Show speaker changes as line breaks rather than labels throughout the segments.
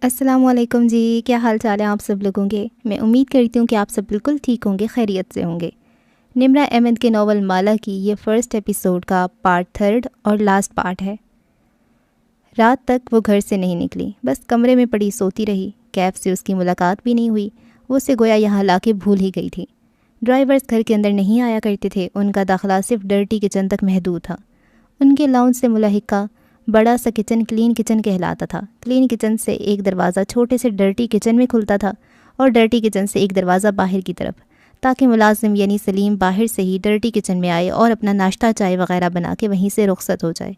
السلام علیکم جی، کیا حال چال ہے آپ سب لوگوں کے؟ میں امید کرتی ہوں کہ آپ سب بالکل ٹھیک ہوں گے، خیریت سے ہوں گے۔ نمرہ احمد کے ناول مالا کی یہ فرسٹ ایپیسوڈ کا پارٹ 3 اور لاسٹ پارٹ ہے۔ رات تک وہ گھر سے نہیں نکلی، بس کمرے میں پڑی سوتی رہی۔ کیف سے اس کی ملاقات بھی نہیں ہوئی، وہ اسے گویا یہاں لا کے بھول ہی گئی تھی۔ ڈرائیورز گھر کے اندر نہیں آیا کرتے تھے، ان کا داخلہ صرف ڈرٹی کچن تک محدود تھا۔ ان کے لاؤنج سے ملحقہ بڑا سا کچن کلین کچن کہلاتا تھا۔ کلین کچن سے ایک دروازہ چھوٹے سے ڈرٹی کچن میں کھلتا تھا اور ڈرٹی کچن سے ایک دروازہ باہر کی طرف، تاکہ ملازم یعنی سلیم باہر سے ہی ڈرٹی کچن میں آئے اور اپنا ناشتہ چائے وغیرہ بنا کے وہیں سے رخصت ہو جائے۔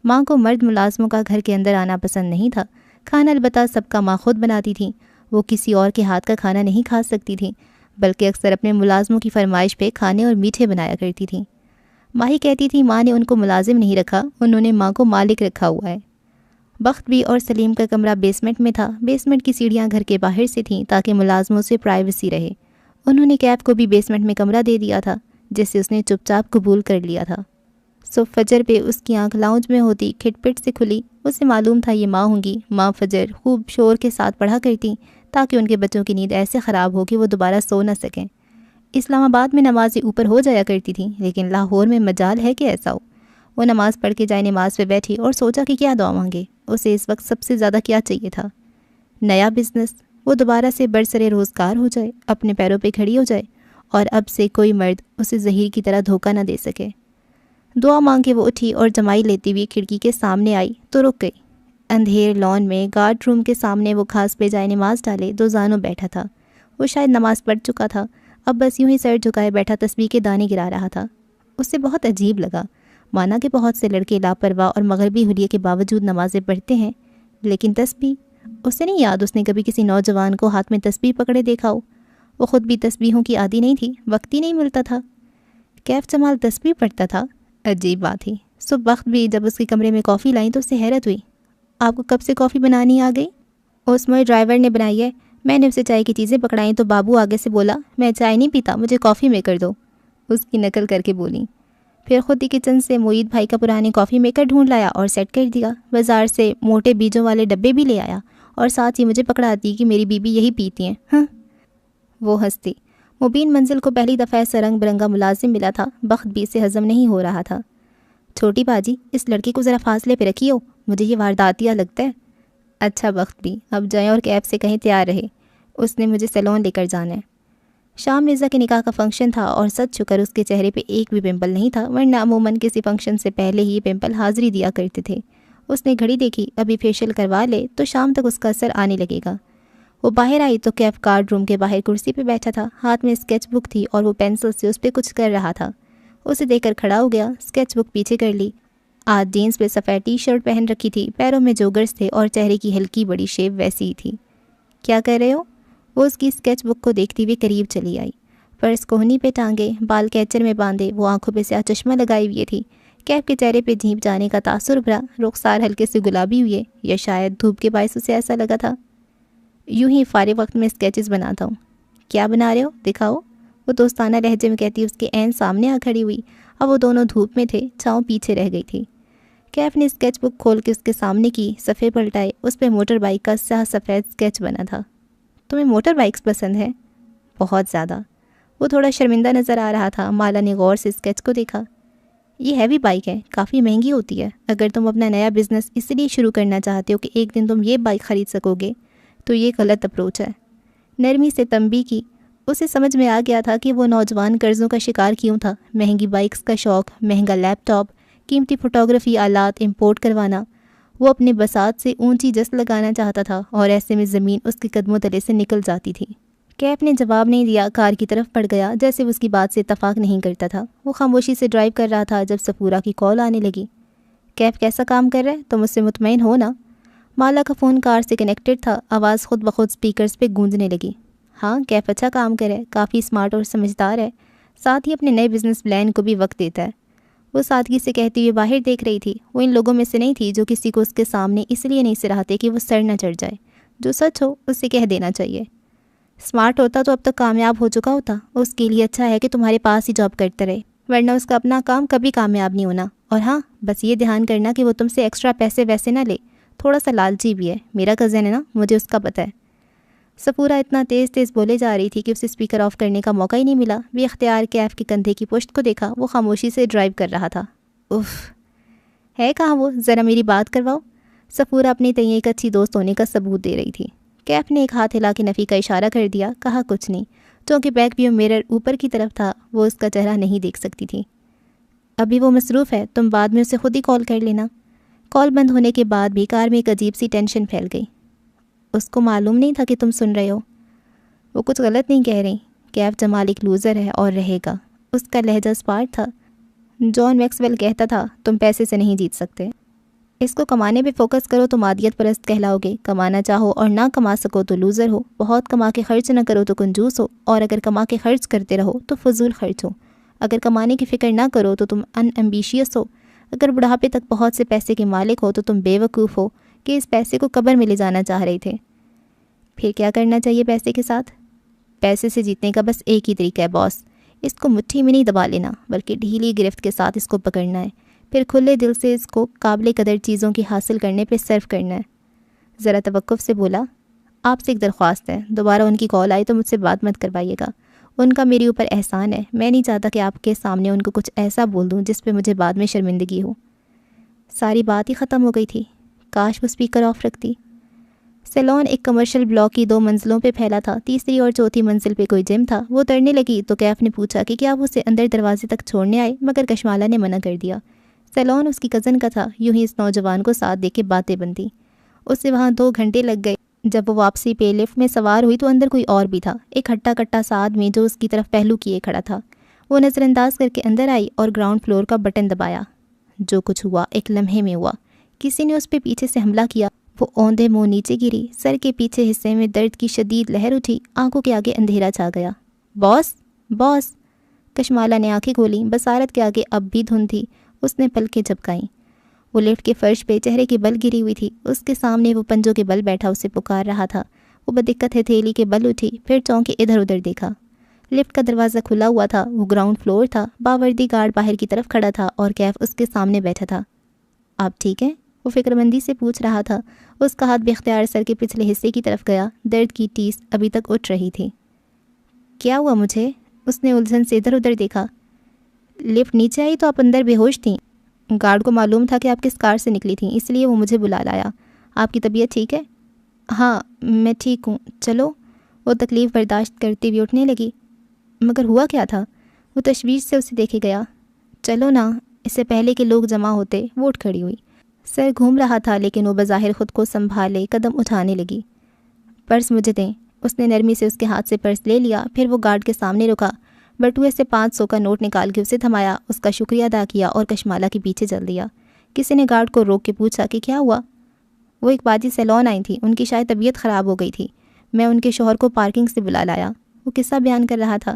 ماں کو مرد ملازموں کا گھر کے اندر آنا پسند نہیں تھا۔ کھانا البتہ سب کا ماں خود بناتی تھیں۔ وہ کسی اور کے ہاتھ کا کھانا نہیں کھا سکتی تھیں، بلکہ اکثر اپنے ملازموں کی فرمائش پہ کھانے اور میٹھے بنایا کرتی تھیں۔ ماہی کہتی تھی ماں نے ان کو ملازم نہیں رکھا، انہوں نے ماں کو مالک رکھا ہوا ہے۔ بخت بھی اور سلیم کا کمرہ بیسمنٹ میں تھا۔ بیسمنٹ کی سیڑھیاں گھر کے باہر سے تھیں تاکہ ملازموں سے پرائیویسی رہے۔ انہوں نے کیف کو بھی بیسمنٹ میں کمرہ دے دیا تھا، جسے اس نے چپ چاپ قبول کر لیا تھا۔ فجر پہ اس کی آنکھ لاؤنج میں ہوتی کھٹ پٹ سے کھلی۔ اسے معلوم تھا یہ ماں ہوں گی۔ ماں فجر خوب شور کے ساتھ پڑھا کرتی تاکہ ان کے بچوں کی نیند ایسے خراب ہو کہ وہ دوبارہ سو نہ سکیں۔ اسلام آباد میں نمازیں اوپر ہو جایا کرتی تھیں، لیکن لاہور میں مجال ہے کہ ایسا ہو۔ وہ نماز پڑھ کے جائے نماز پہ بیٹھی اور سوچا کہ کیا دعا مانگے۔ اسے اس وقت سب سے زیادہ کیا چاہیے تھا؟ نیا بزنس، وہ دوبارہ سے برسر روزگار ہو جائے، اپنے پیروں پہ کھڑی ہو جائے اور اب سے کوئی مرد اسے زہیر کی طرح دھوکہ نہ دے سکے۔ دعا مانگ کے وہ اٹھی اور جمائی لیتی ہوئی کھڑکی کے سامنے آئی تو رک گئی۔ اندھیر لان میں گارڈ روم کے سامنے وہ گھاس پہ جائے نماز ڈالے دو زانوں بیٹھا تھا۔ وہ شاید نماز پڑھ چکا تھا، اب بس یوں ہی سر جھکائے بیٹھا تسبیح کے دانے گرا رہا تھا۔ اسے بہت عجیب لگا، مانا کہ بہت سے لڑکے لاپرواہ اور مغربی حلیے کے باوجود نمازیں پڑھتے ہیں، لیکن تسبیح اسے نہیں یاد اس نے کبھی کسی نوجوان کو ہاتھ میں تسبیح پکڑے دیکھا ہو۔ وہ خود بھی تسبیحوں کی عادی نہیں تھی، وقت ہی نہیں ملتا تھا۔ کیف جمال تسبیح پڑھتا تھا، عجیب بات تھی۔ صبح وقت بھی جب اس کے کمرے میں کافی لائیں تو اسے حیرت ہوئی۔ آپ کو کب سے کافی بنانی آ گئی؟ اس میں ڈرائیور نے بنائی ہے، میں نے اسے چائے کی چیزیں پکڑائیں تو بابو آگے سے بولا میں چائے نہیں پیتا، مجھے کافی میکر دو، اس کی نقل کر کے بولی۔ پھر خود ہی کچن سے معید بھائی کا پرانے کافی میکر ڈھونڈ لایا اور سیٹ کر دیا۔ بازار سے موٹے بیجوں والے ڈبے بھی لے آیا اور ساتھ ہی مجھے پکڑا دی کہ میری بیوی یہی پیتی ہیں۔ ہاں، وہ ہنستی۔ مبین منزل کو پہلی دفعہ ایسا رنگ برنگا ملازم ملا تھا، بخت بھی اسے ہضم نہیں ہو رہا تھا۔ چھوٹی باجی، اس لڑکی کو ذرا فاصلے پہ رکھی ہو، مجھے یہ وارداتیہ لگتا ہے۔ اچھا بخت بھی، اب جائیں اور کیب سے کہیں تیار رہے، اس نے مجھے سیلون لے کر جانا ہے۔ شام مرزا کے نکاح کا فنکشن تھا اور سچ شکر اس کے چہرے پہ ایک بھی پمپل نہیں تھا، ورنہ عموماً کسی فنکشن سے پہلے ہی پمپل حاضری دیا کرتے تھے۔ اس نے گھڑی دیکھی، ابھی فیشیل کروا لے تو شام تک اس کا اثر آنے لگے گا۔ وہ باہر آئی تو کیف کارڈ روم کے باہر کرسی پہ بیٹھا تھا، ہاتھ میں اسکیچ بک تھی اور وہ پینسل سے اس پہ کچھ کر رہا تھا۔ اسے دیکھ کر کھڑا ہو گیا، اسکیچ بک پیچھے کر لی۔ آج جینس پہ سفید ٹی شرٹ پہن رکھی تھی، پیروں میں جوگرز تھے اور چہرے کی ہلکی بڑی شیپ ویسی ہی تھی۔ کیا کر رہے ہو؟ وہ اس کی اسکیچ بک کو دیکھتی ہوئی قریب چلی آئی۔ پرس کوہنی پہ ٹانگے، بال کیچر میں باندھے، وہ آنکھوں پہ سیاہ چشمہ لگائی ہوئی تھی۔ کیف کے چہرے پہ جھیپ جانے کا تاثر ابھرا، رخسار ہلکے سے گلابی ہوئے، یا شاید دھوپ کے باعث اسے ایسا لگا تھا۔ یوں ہی فارغ وقت میں اسکیچز بناتا ہوں۔ کیا بنا رہے ہو؟ دکھاؤ، وہ دوستانہ لہجے میں کہتی اس کے عین سامنے آ کھڑی ہوئی۔ اب وہ دونوں دھوپ میں تھے، چھاؤں پیچھے رہ گئی تھی۔ کیف نے اسکیچ بک کھول کے اس کے سامنے کی، صفحے پلٹائے، اس پہ موٹر بائک کا سیاہ سفید اسکیچ بنا تھا۔ تمہیں موٹر بائکس پسند ہیں؟ بہت زیادہ۔ وہ تھوڑا شرمندہ نظر آ رہا تھا۔ مالا نے غور سے اسکیچ کو دیکھا۔ یہ ہیوی بائک ہے، کافی مہنگی ہوتی ہے۔ اگر تم اپنا نیا بزنس اس لیے شروع کرنا چاہتے ہو کہ ایک دن تم یہ بائک خرید سکو گے تو یہ غلط اپروچ ہے۔ نرمی سے تنبیہ کی۔ اسے سمجھ میں آ گیا تھا کہ وہ نوجوان قرضوں کا شکار کیوں تھا۔ مہنگی بائکس کا شوق، مہنگا لیپ ٹاپ، قیمتی فوٹوگرافی آلات امپورٹ کروانا۔ وہ اپنے بساط سے اونچی جست لگانا چاہتا تھا اور ایسے میں زمین اس کے قدموں تلے سے نکل جاتی تھی۔ کیف نے جواب نہیں دیا، کار کی طرف پڑ گیا جیسے اس کی بات سے اتفاق نہیں کرتا تھا۔ وہ خاموشی سے ڈرائیو کر رہا تھا جب صفورہ کی کال آنے لگی۔ کیف کیسا کام کر رہا ہے؟ تم اس سے مطمئن ہو نا؟ مالا کا فون کار سے کنیکٹڈ تھا، آواز خود بخود سپیکرز پہ گونجنے لگی۔ ہاں، کیف اچھا کام کرے، کافی اسمارٹ اور سمجھدار ہے، ساتھ ہی اپنے نئے بزنس پلان کو بھی وقت دیتا ہے۔ وہ سادگی سے کہتی ہوئے باہر دیکھ رہی تھی۔ وہ ان لوگوں میں سے نہیں تھی جو کسی کو اس کے سامنے اس لیے نہیں سراہتے کہ وہ سر نہ چڑھ جائے۔ جو سچ ہو اسے کہہ دینا چاہیے۔ اسمارٹ ہوتا تو اب تک کامیاب ہو چکا ہوتا۔ اس کے لیے اچھا ہے کہ تمہارے پاس ہی جاب کرتا رہے، ورنہ اس کا اپنا کام کبھی کامیاب نہیں ہونا۔ اور ہاں، بس یہ دھیان کرنا کہ وہ تم سے ایکسٹرا پیسے ویسے نہ لے، تھوڑا سا لالچی بھی ہے، میرا کزن ہے نا، مجھے اس کا پتہ ہے۔ صفورہ اتنا تیز تیز بولے جا رہی تھی کہ اسے اسپیکر آف کرنے کا موقع ہی نہیں ملا۔ بے اختیار کیف کے کندھے کی پشت کو دیکھا، وہ خاموشی سے ڈرائیو کر رہا تھا۔ اف، ہے کہاں وہ؟ ذرا میری بات کرواؤ۔ صفورہ اپنی تئیں ایک اچھی دوست ہونے کا ثبوت دے رہی تھی۔ کیف نے ایک ہاتھ ہلا کے نفی کا اشارہ کر دیا، کہا کچھ نہیں۔ چونکہ بیک ویو میرر اوپر کی طرف تھا، وہ اس کا چہرہ نہیں دیکھ سکتی تھی۔ ابھی وہ مصروف ہے، تم بعد میں اسے خود ہی کال کر لینا۔ کال بند ہونے کے بعد بھی کار میں ایک عجیب سی ٹینشن پھیل گئی۔ اس کو معلوم نہیں تھا کہ تم سن رہے ہو؟ وہ کچھ غلط نہیں کہہ رہی۔ کیف جمال ایک لوزر ہے اور رہے گا۔ اس کا لہجہ اسپارٹ تھا۔ جان میکسویل کہتا تھا تم پیسے سے نہیں جیت سکتے، اس کو کمانے پہ فوکس کرو تو مادیت پرست کہلاؤ گے، کمانا چاہو اور نہ کما سکو تو لوزر ہو، بہت کما کے خرچ نہ کرو تو کنجوس ہو، اور اگر کما کے خرچ کرتے رہو تو فضول خرچ ہو، اگر کمانے کی فکر نہ کرو تو تم ان ایمبیشیس ہو، اگر بڑھاپے تک بہت سے پیسے کے مالک ہو تو تم بے وقوف ہو کہ اس پیسے کو قبر میں لے جانا چاہ رہے تھے۔ پھر کیا کرنا چاہیے پیسے کے ساتھ؟ پیسے سے جیتنے کا بس ایک ہی طریقہ ہے باس، اس کو مٹھی میں نہیں دبا لینا بلکہ ڈھیلی گرفت کے ساتھ اس کو پکڑنا ہے، پھر کھلے دل سے اس کو قابل قدر چیزوں کی حاصل کرنے پہ صرف کرنا ہے۔ ذرا توقف سے بولا، آپ سے ایک درخواست ہے، دوبارہ ان کی کال آئی تو مجھ سے بات مت کروائیے گا، ان کا میرے اوپر احسان ہے، میں نہیں چاہتا کہ آپ کے سامنے ان کو کچھ ایسا بول دوں جس پہ مجھے بعد میں شرمندگی ہو۔ ساری بات ہی ختم ہو گئی تھی، کاش وہ اسپیکر آف رکھتی۔ سیلون ایک کمرشل بلاک کی 2 منزلوں پہ پھیلا تھا، تیسری اور چوتھی منزل پہ کوئی جم تھا۔ وہ اترنے لگی تو کیف نے پوچھا کہ کیا وہ اسے اندر دروازے تک چھوڑنے آئے، مگر کشمالہ نے منع کر دیا۔ سیلون اس کی کزن کا تھا، یوں ہی اس نوجوان کو ساتھ دے کے باتیں بنتی۔ اس سے وہاں 2 گھنٹے لگ گئے۔ جب وہ واپسی پہ لفٹ میں سوار ہوئی تو اندر کوئی اور بھی تھا، ایک ہٹا کٹا سا آدمی جو اس کی طرف پہلو کیے کھڑا تھا۔ وہ نظر انداز کر کے اندر آئی اور گراؤنڈ فلور کا بٹن دبایا۔ جو کچھ ہوا ایک لمحے میں ہوا، کسی نے اس پہ پیچھے سے حملہ کیا، وہ اوندھے منہ نیچے گری، سر کے پیچھے حصے میں درد کی شدید لہر اٹھی، آنکھوں کے آگے اندھیرا چھا گیا۔ باس باس، کشمالہ نے آنکھیں کھولیں، بصارت کے آگے اب بھی دھند تھی، اس نے پلکیں جھپکائیں۔ وہ لفٹ کے فرش پہ چہرے کی بل گری ہوئی تھی، اس کے سامنے وہ پنجوں کے بل بیٹھا اسے پکار رہا تھا۔ وہ بدقت ہتھیلی کے بل اٹھی، پھر چونکے ادھر ادھر دیکھا۔ لفٹ کا دروازہ کھلا ہوا تھا، وہ گراؤنڈ فلور تھا، باوردی گارڈ باہر کی طرف کھڑا تھا اور کیف اس کے سامنے بیٹھا تھا۔ آپ ٹھیک ہیں؟ وہ فکر مندی سے پوچھ رہا تھا۔ اس کا ہاتھ بے اختیار سر کے پچھلے حصے کی طرف گیا، درد کی ٹیس ابھی تک اٹھ رہی تھی۔ کیا ہوا مجھے؟ اس نے الجھن سے ادھر ادھر دیکھا۔ لفٹ نیچے آئی تو آپ اندر بے ہوش تھیں، گارڈ کو معلوم تھا کہ آپ کس کار سے نکلی تھیں، اس لیے وہ مجھے بلا لایا۔ آپ کی طبیعت ٹھیک ہے؟ ہاں میں ٹھیک ہوں، چلو۔ وہ تکلیف برداشت کرتی ہوئی اٹھنے لگی۔ مگر ہوا کیا تھا؟ وہ تشویش سے اسے دیکھے گیا۔ چلو نا، اس سے پہلے کہ لوگ جمع ہوتے وہ اٹھ کھڑی ہوئی۔ سر گھوم رہا تھا لیکن وہ بظاہر خود کو سنبھالے قدم اٹھانے لگی۔ پرس مجھے دیں۔ اس نے نرمی سے اس کے ہاتھ سے پرس لے لیا، پھر وہ گارڈ کے سامنے رکا، بٹوئے سے 500 کا نوٹ نکال کے اسے تھمایا، اس کا شکریہ ادا کیا اور کشمالہ کے پیچھے چل دیا۔ کسی نے گارڈ کو روک کے پوچھا کہ کیا ہوا؟ وہ ایک باجی سیلون آئی تھی، ان کی شاید طبیعت خراب ہو گئی تھی، میں ان کے شوہر کو پارکنگ سے بلا لایا۔ وہ قصہ بیان کر رہا تھا۔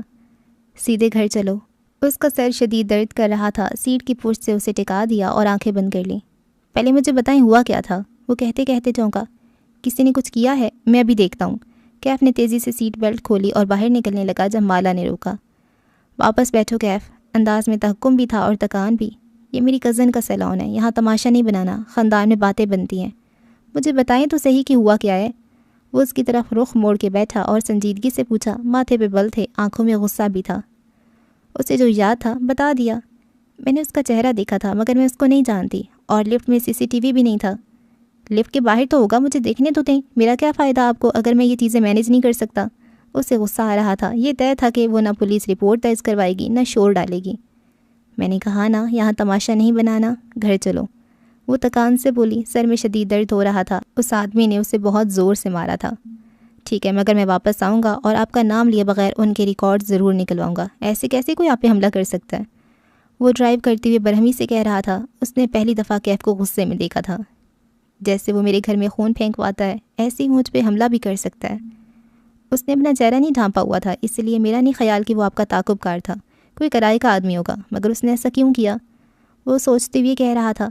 سیدھے گھر چلو۔ اس کا سر شدید درد کر رہا تھا، سیٹ کی پشت سے اسے ٹکا دیا اور آنکھیں بند کر لیں۔ پہلے مجھے بتائیں ہوا کیا تھا؟ وہ کہتے کہتے چونکا۔ کسی نے کچھ کیا ہے؟ میں ابھی دیکھتا ہوں۔ کیف نے تیزی سے سیٹ بیلٹ کھولی اور باہر نکلنے لگا جب مالا نے روکا۔ واپس بیٹھو کیف، انداز میں تحکم بھی تھا اور تکان بھی۔ یہ میری کزن کا سیلون ہے، یہاں تماشا نہیں بنانا، خاندان میں باتیں بنتی ہیں۔ مجھے بتائیں تو صحیح کہ ہوا کیا ہے؟ وہ اس کی طرف رخ موڑ کے بیٹھا اور سنجیدگی سے پوچھا، ماتھے پہ بل تھے، آنکھوں میں غصہ بھی تھا۔ اسے جو یاد تھا بتا دیا۔ میں نے اس کا چہرہ دیکھا تھا مگر میں اس کو نہیں جانتی، اور لفٹ میں CCTV بھی نہیں تھا۔ لفٹ کے باہر تو ہوگا، مجھے دیکھنے تو دیں، میرا کیا فائدہ آپ کو اگر میں یہ چیزیں مینیج نہیں کر سکتا؟ اسے غصہ آ رہا تھا، یہ طے تھا کہ وہ نہ پولیس رپورٹ درج کروائے گی نہ شور ڈالے گی۔ میں نے کہا نا یہاں تماشا نہیں بنانا، گھر چلو۔ وہ تکان سے بولی، سر میں شدید درد ہو رہا تھا، اس آدمی نے اسے بہت زور سے مارا تھا۔ ٹھیک ہے، مگر میں واپس آؤں گا اور آپ کا نام لیے بغیر ان کے ریکارڈ ضرور نکلواؤں گا، ایسے کیسے کوئی آپ پہ حملہ کر سکتا ہے؟ وہ ڈرائیو کرتے ہوئے برہمی سے کہہ رہا تھا۔ اس نے پہلی دفعہ کیف کو غصے میں دیکھا تھا۔ جیسے وہ میرے گھر میں خون پھینکواتا ہے، ایسے ہی مجھ پہ حملہ بھی کر سکتا ہے۔ اس نے اپنا چہرہ نہیں ڈھانپا ہوا تھا، اس لیے میرا نہیں خیال کہ وہ آپ کا تعاقب کار تھا، کوئی کرائے کا آدمی ہوگا، مگر اس نے ایسا کیوں کیا؟ وہ سوچتے ہوئے کہہ رہا تھا،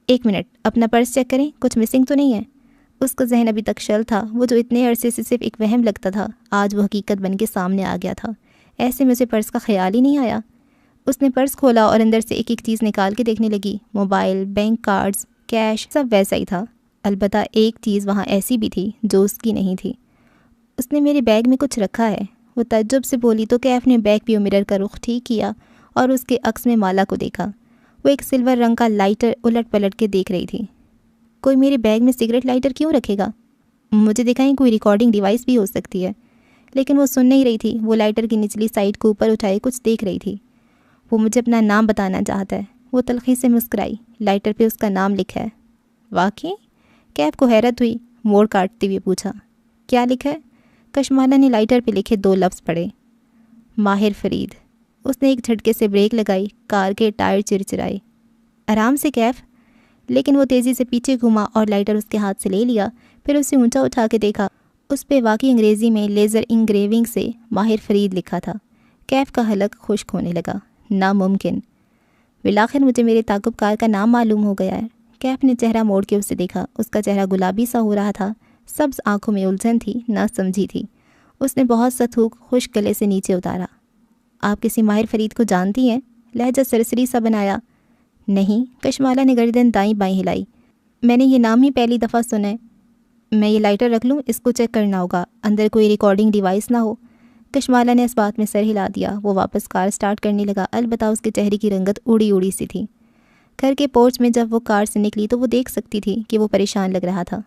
1 منٹ اپنا پرس چیک کریں، کچھ مسنگ تو نہیں ہے؟ اس کا ذہن ابھی تک شل تھا، وہ جو اتنے عرصے سے صرف ایک وہم لگتا تھا آج وہ حقیقت بن کے سامنے آ گیا تھا۔ ایسے میں اسے پرس کا خیال ہی نہیں آیا۔ اس نے پرس کھولا اور اندر سے ایک ایک چیز نکال کے دیکھنے لگی، موبائل، بینک کارڈز، کیش، سب ویسا ہی تھا۔ البتہ ایک چیز وہاں ایسی بھی تھی جو اس کی نہیں تھی۔ اس نے میرے بیگ میں کچھ رکھا ہے، وہ تعجب سے بولی تو کیف نے بیک ویو مرر کا رخ ٹھیک کیا اور اس کے عکس میں مالا کو دیکھا۔ وہ ایک سلور رنگ کا لائٹر الٹ پلٹ کے دیکھ رہی تھی۔ کوئی میرے بیگ میں سگریٹ لائٹر کیوں رکھے گا؟ مجھے دکھائیں کوئی ریکارڈنگ ڈیوائس بھی ہو سکتی ہے، لیکن وہ سن نہیں رہی تھی۔ وہ لائٹر کی نچلی سائڈ کو اوپر اٹھائے کچھ دیکھ رہی تھی۔ وہ مجھے اپنا نام بتانا چاہتا ہے، وہ تلخی سے مسکرائی۔ لائٹر پہ اس کا نام لکھا ہے۔ واقعی؟ کیف کو حیرت ہوئی، موڑ کاٹتے ہوئے پوچھا، کیا لکھا ہے؟ کشمالہ نے لائٹر پہ لکھے 2 لفظ پڑھے، ماہر فرید۔ اس نے ایک جھٹکے سے بریک لگائی، کار کے ٹائر چرچرائے۔ آرام سے کیف۔ لیکن وہ تیزی سے پیچھے گھوما اور لائٹر اس کے ہاتھ سے لے لیا، پھر اسے اونچا اٹھا کے دیکھا۔ اس پہ واقعی انگریزی میں لیزر انگریونگ سے ماہر فرید لکھا تھا۔ کیف کا حلق خشک ہونے لگا۔ ناممکن، بالآخر مجھے میرے تعاقب کار کا نام معلوم ہو گیا ہے۔ کیف نے چہرہ موڑ کے اسے دیکھا۔ اس کا چہرہ گلابی سا ہو رہا تھا، سبز آنکھوں میں الجھن تھی، نہ سمجھی تھی۔ اس نے بہت سا تھوک خشک گلے سے نیچے اتارا۔ آپ کسی ماہر فرید کو جانتی ہیں؟ لہجہ سرسری سا بنایا۔ نہیں، کشمالہ نے گردن دائیں بائیں ہلائی۔ میں نے یہ نام ہی پہلی دفعہ سنا ہے۔ میں یہ لائٹر رکھ لوں؟ اس کو چیک کرنا ہوگا، اندر کوئی ریکارڈنگ ڈیوائس نہ ہو۔ کشمالہ نے اس بات میں سر ہلا دیا۔ وہ واپس کار سٹارٹ کرنے لگا، البتہ اس کے چہرے کی رنگت اڑی اڑی سی تھی۔ گھر کے پورچ میں جب وہ کار سے نکلی تو وہ دیکھ سکتی تھی کہ وہ پریشان لگ رہا تھا۔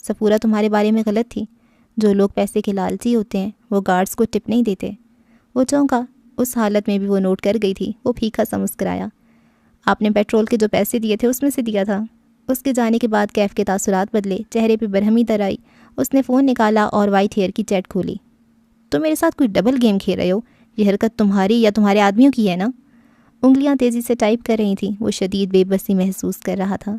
صفورہ تمہارے بارے میں غلط تھی۔ جو لوگ پیسے کے لالچی ہوتے ہیں وہ گارڈز کو ٹپ نہیں دیتے۔ وہ چونکا، اس حالت میں بھی وہ نوٹ کر گئی تھی۔ وہ پھیکا سا مسکرایا۔ آپ نے پیٹرول کے جو پیسے دیے تھے اس میں سے دیا تھا؟ اس کے جانے کے بعد کیف کے تاثرات بدلے، چہرے پہ برہمی در آئی۔ اس نے فون نکالا اور وائٹ ہیئر کی چیٹ کھولی۔ تو میرے ساتھ کوئی ڈبل گیم کھیل رہے ہو؟ یہ حرکت تمہاری یا تمہارے آدمیوں کی ہے نا؟ انگلیاں تیزی سے ٹائپ کر رہی تھیں۔ وہ شدید بے بسی محسوس کر رہا تھا۔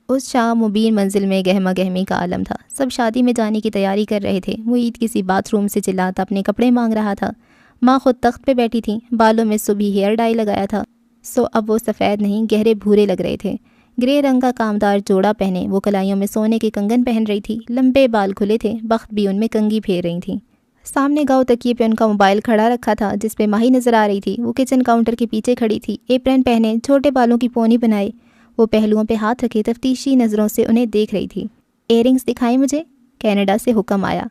اس شام مبین منزل میں گہما گہمی کا عالم تھا۔ سب شادی میں جانے کی تیاری کر رہے تھے۔ معید کسی باتھ روم سے چلاتا اپنے کپڑے مانگ رہا تھا۔ ماں خود تخت پہ بیٹھی تھیں، بالوں میں صبح ہیئر ڈائی لگایا تھا، سو اب وہ سفید نہیں گہرے بھورے لگ رہے تھے۔ گرے رنگ کا کامدار جوڑا پہنے وہ کلائیوں میں سونے کے کنگن پہن رہی تھی۔ لمبے بال کھلے تھے، بخت بھی ان میں کنگھی پھیر رہی تھیں۔ سامنے گاؤ تکیے پہ ان کا موبائل کھڑا رکھا تھا جس پہ ماہی نظر آ رہی تھی۔ وہ کچن کاؤنٹر کے پیچھے کھڑی تھی، ایپرن پہنے، چھوٹے بالوں کی پونی بنائے۔ وہ پہلوؤں پہ ہاتھ رکھے تفتیشی نظروں سے انہیں دیکھ رہی تھی۔ ایئرنگز دکھائیں مجھے، کینیڈا سے حکم آیا۔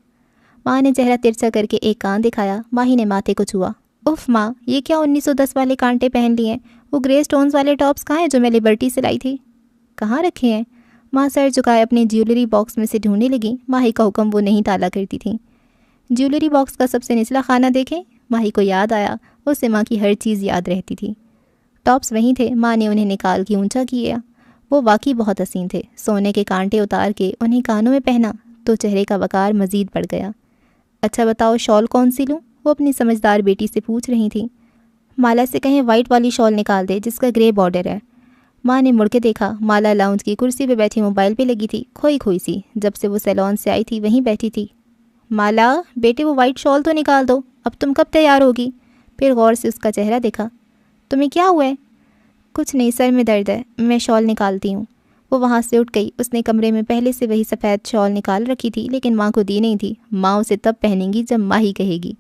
ماں نے چہرہ ترچھا کر کے ایک کان دکھایا۔ ماہی نے ماتھے کو چھوا۔ اف ماں، یہ کیا 1910 والے کانٹے پہن لیے ہیں؟ وہ گرے سٹونز والے ٹاپس کہاں ہیں جو میں لبرٹی سے لائی تھی؟ کہاں رکھے ہیں؟ ماں سر جھکائے اپنے جیولری باکس میں سے ڈھونڈنے لگی۔ ماہی کا حکم وہ نہیں ٹالا کرتی تھیں۔ جیولری باکس کا سب سے نچلا خانہ دیکھیں۔ ماہی کو یاد آیا، اسے ماں کی ہر چیز یاد رہتی تھی۔ ٹاپس وہیں تھے۔ ماں نے انہیں نکال کے اونچا کیا۔ وہ واقعی بہت حسین تھے۔ سونے کے کانٹے اتار کے انہیں کانوں میں پہنا تو چہرے کا وقار مزید بڑھ گیا۔ اچھا بتاؤ، شال کون سی لوں؟ وہ اپنی سمجھدار بیٹی سے پوچھ رہی تھیں۔ مالا سے کہیں وائٹ والی شال نکال دے جس کا گرے بارڈر ہے۔ ماں نے مڑ کے دیکھا۔ مالا لاؤنج کی کرسی پہ بیٹھی موبائل پہ لگی تھی، کھوئی کھوئی سی۔ جب سے وہ سیلون سے آئی تھی وہیں بیٹھی تھی۔ مالا بیٹے، وہ وائٹ شال تو نکال دو، اب تم کب تیار ہوگی؟ پھر غور سے اس کا چہرہ دیکھا۔ تمہیں کیا ہوا ہے؟ کچھ نہیں، سر میں درد ہے، میں شال نکالتی ہوں۔ وہ وہاں سے اٹھ گئی۔ اس نے کمرے میں پہلے سے وہی سفید شال نکال رکھی تھی لیکن ماں کو دی نہیں تھی۔ ماں اسے تب پہنیں گی جب ماہی کہے گی۔